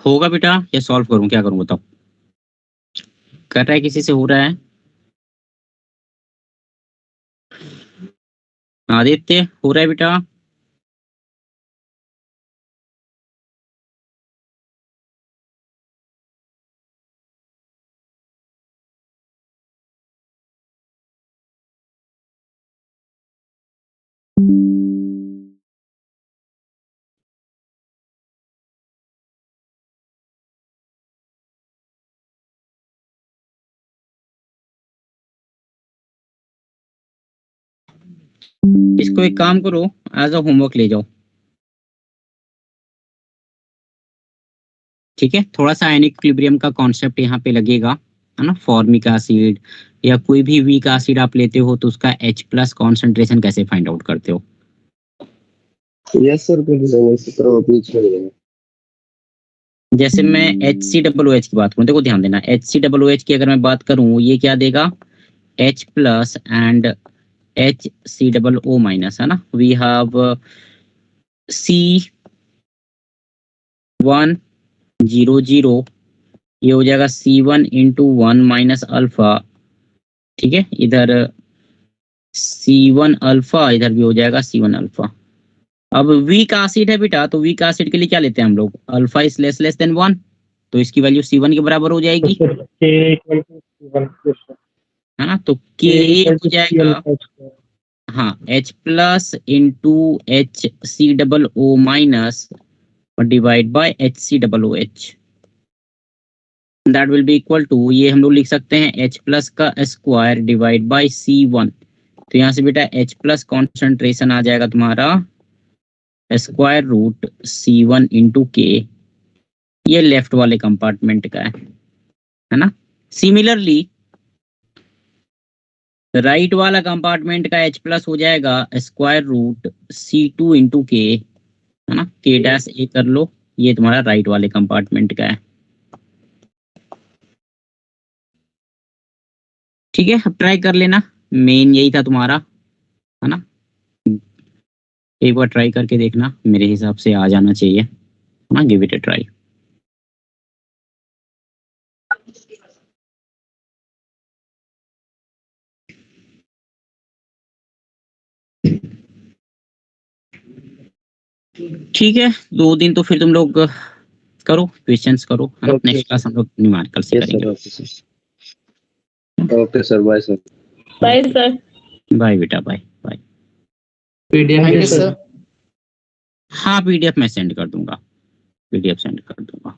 Speaker 1: होगा बेटा या सॉल्व करूं, क्या करूं बताओ। कर रहा है किसी से, हो रहा है? आदित्य हो रहा है बेटा? इसको एक काम करो, एज अ होमवर्क ले जाओ। ठीक है, थोड़ा सा आयनिक इक्विलिब्रियम का कॉन्सेप्ट यहाँ पे लगेगा, है ना। फॉर्मिक एसिड या कोई भी वीक एसिड आप लेते हो तो उसका H प्लस कॉन्सेंट्रेशन कैसे फाइंड आउट करते हो।
Speaker 7: यस सर, तो बीच में
Speaker 1: जैसे मैं HCOOH की बात करूं, देखो ध्यान देना, HCOOH की अगर मैं बात करूं, ये क्या देगा, H plus and HCOO minus, है ना। वी हैव C100, ये हो जाएगा C1 इंटू 1 माइनस अल्फा। ठीक है, इधर C1 अल्फा, इधर भी हो जाएगा C1 अल्फा। अब वीक एसिड है बेटा, तो वीक एसिड के लिए क्या लेते हैं हम लोग, अल्फा इज लेस देन 1, तो इसकी वैल्यू C1 के बराबर हो जाएगी, है ना। तो K हो जाएगा, हाँ, H plus into HCOO minus और divide by HCOOH, that will be equal to, ये हम लोग लिख सकते हैं H प्लस का स्क्वायर डिवाइड बाय C1। तो यहाँ से बेटा H प्लस कॉन्सेंट्रेशन आ जाएगा तुम्हारा स्क्वायर रूट C1 इंटू के, ये लेफ्ट वाले कंपार्टमेंट का है ना। सिमिलरली राइट वाला कंपार्टमेंट का H प्लस हो जाएगा स्क्वायर रूट C2 इंटू के, है ना, K डैश ए कर लो, ये तुम्हारा राइट वाले कंपार्टमेंट का है। ठीक है, अब ट्राई कर लेना, मेन यही था तुम्हारा, है ना। एक बार ट्राई करके देखना, मेरे हिसाब से आ जाना चाहिए, है ना। Give it a try. ठीक है, 2 दिन तो फिर तुम लोग करो, क्वेश्चंस करो, है ना।
Speaker 7: Okay.
Speaker 1: नेक्स्ट क्लास हम लोग न्यूमेरिकल से
Speaker 7: यस सर,
Speaker 1: करेंगे।
Speaker 7: Okay sir, bye sir.
Speaker 8: Bye sir.
Speaker 1: Bye बेटा, bye bye.
Speaker 2: PDF
Speaker 6: Thank you, sir.
Speaker 1: हाँ, PDF मैं सेंड कर दूंगा, PDF सेंड कर दूंगा।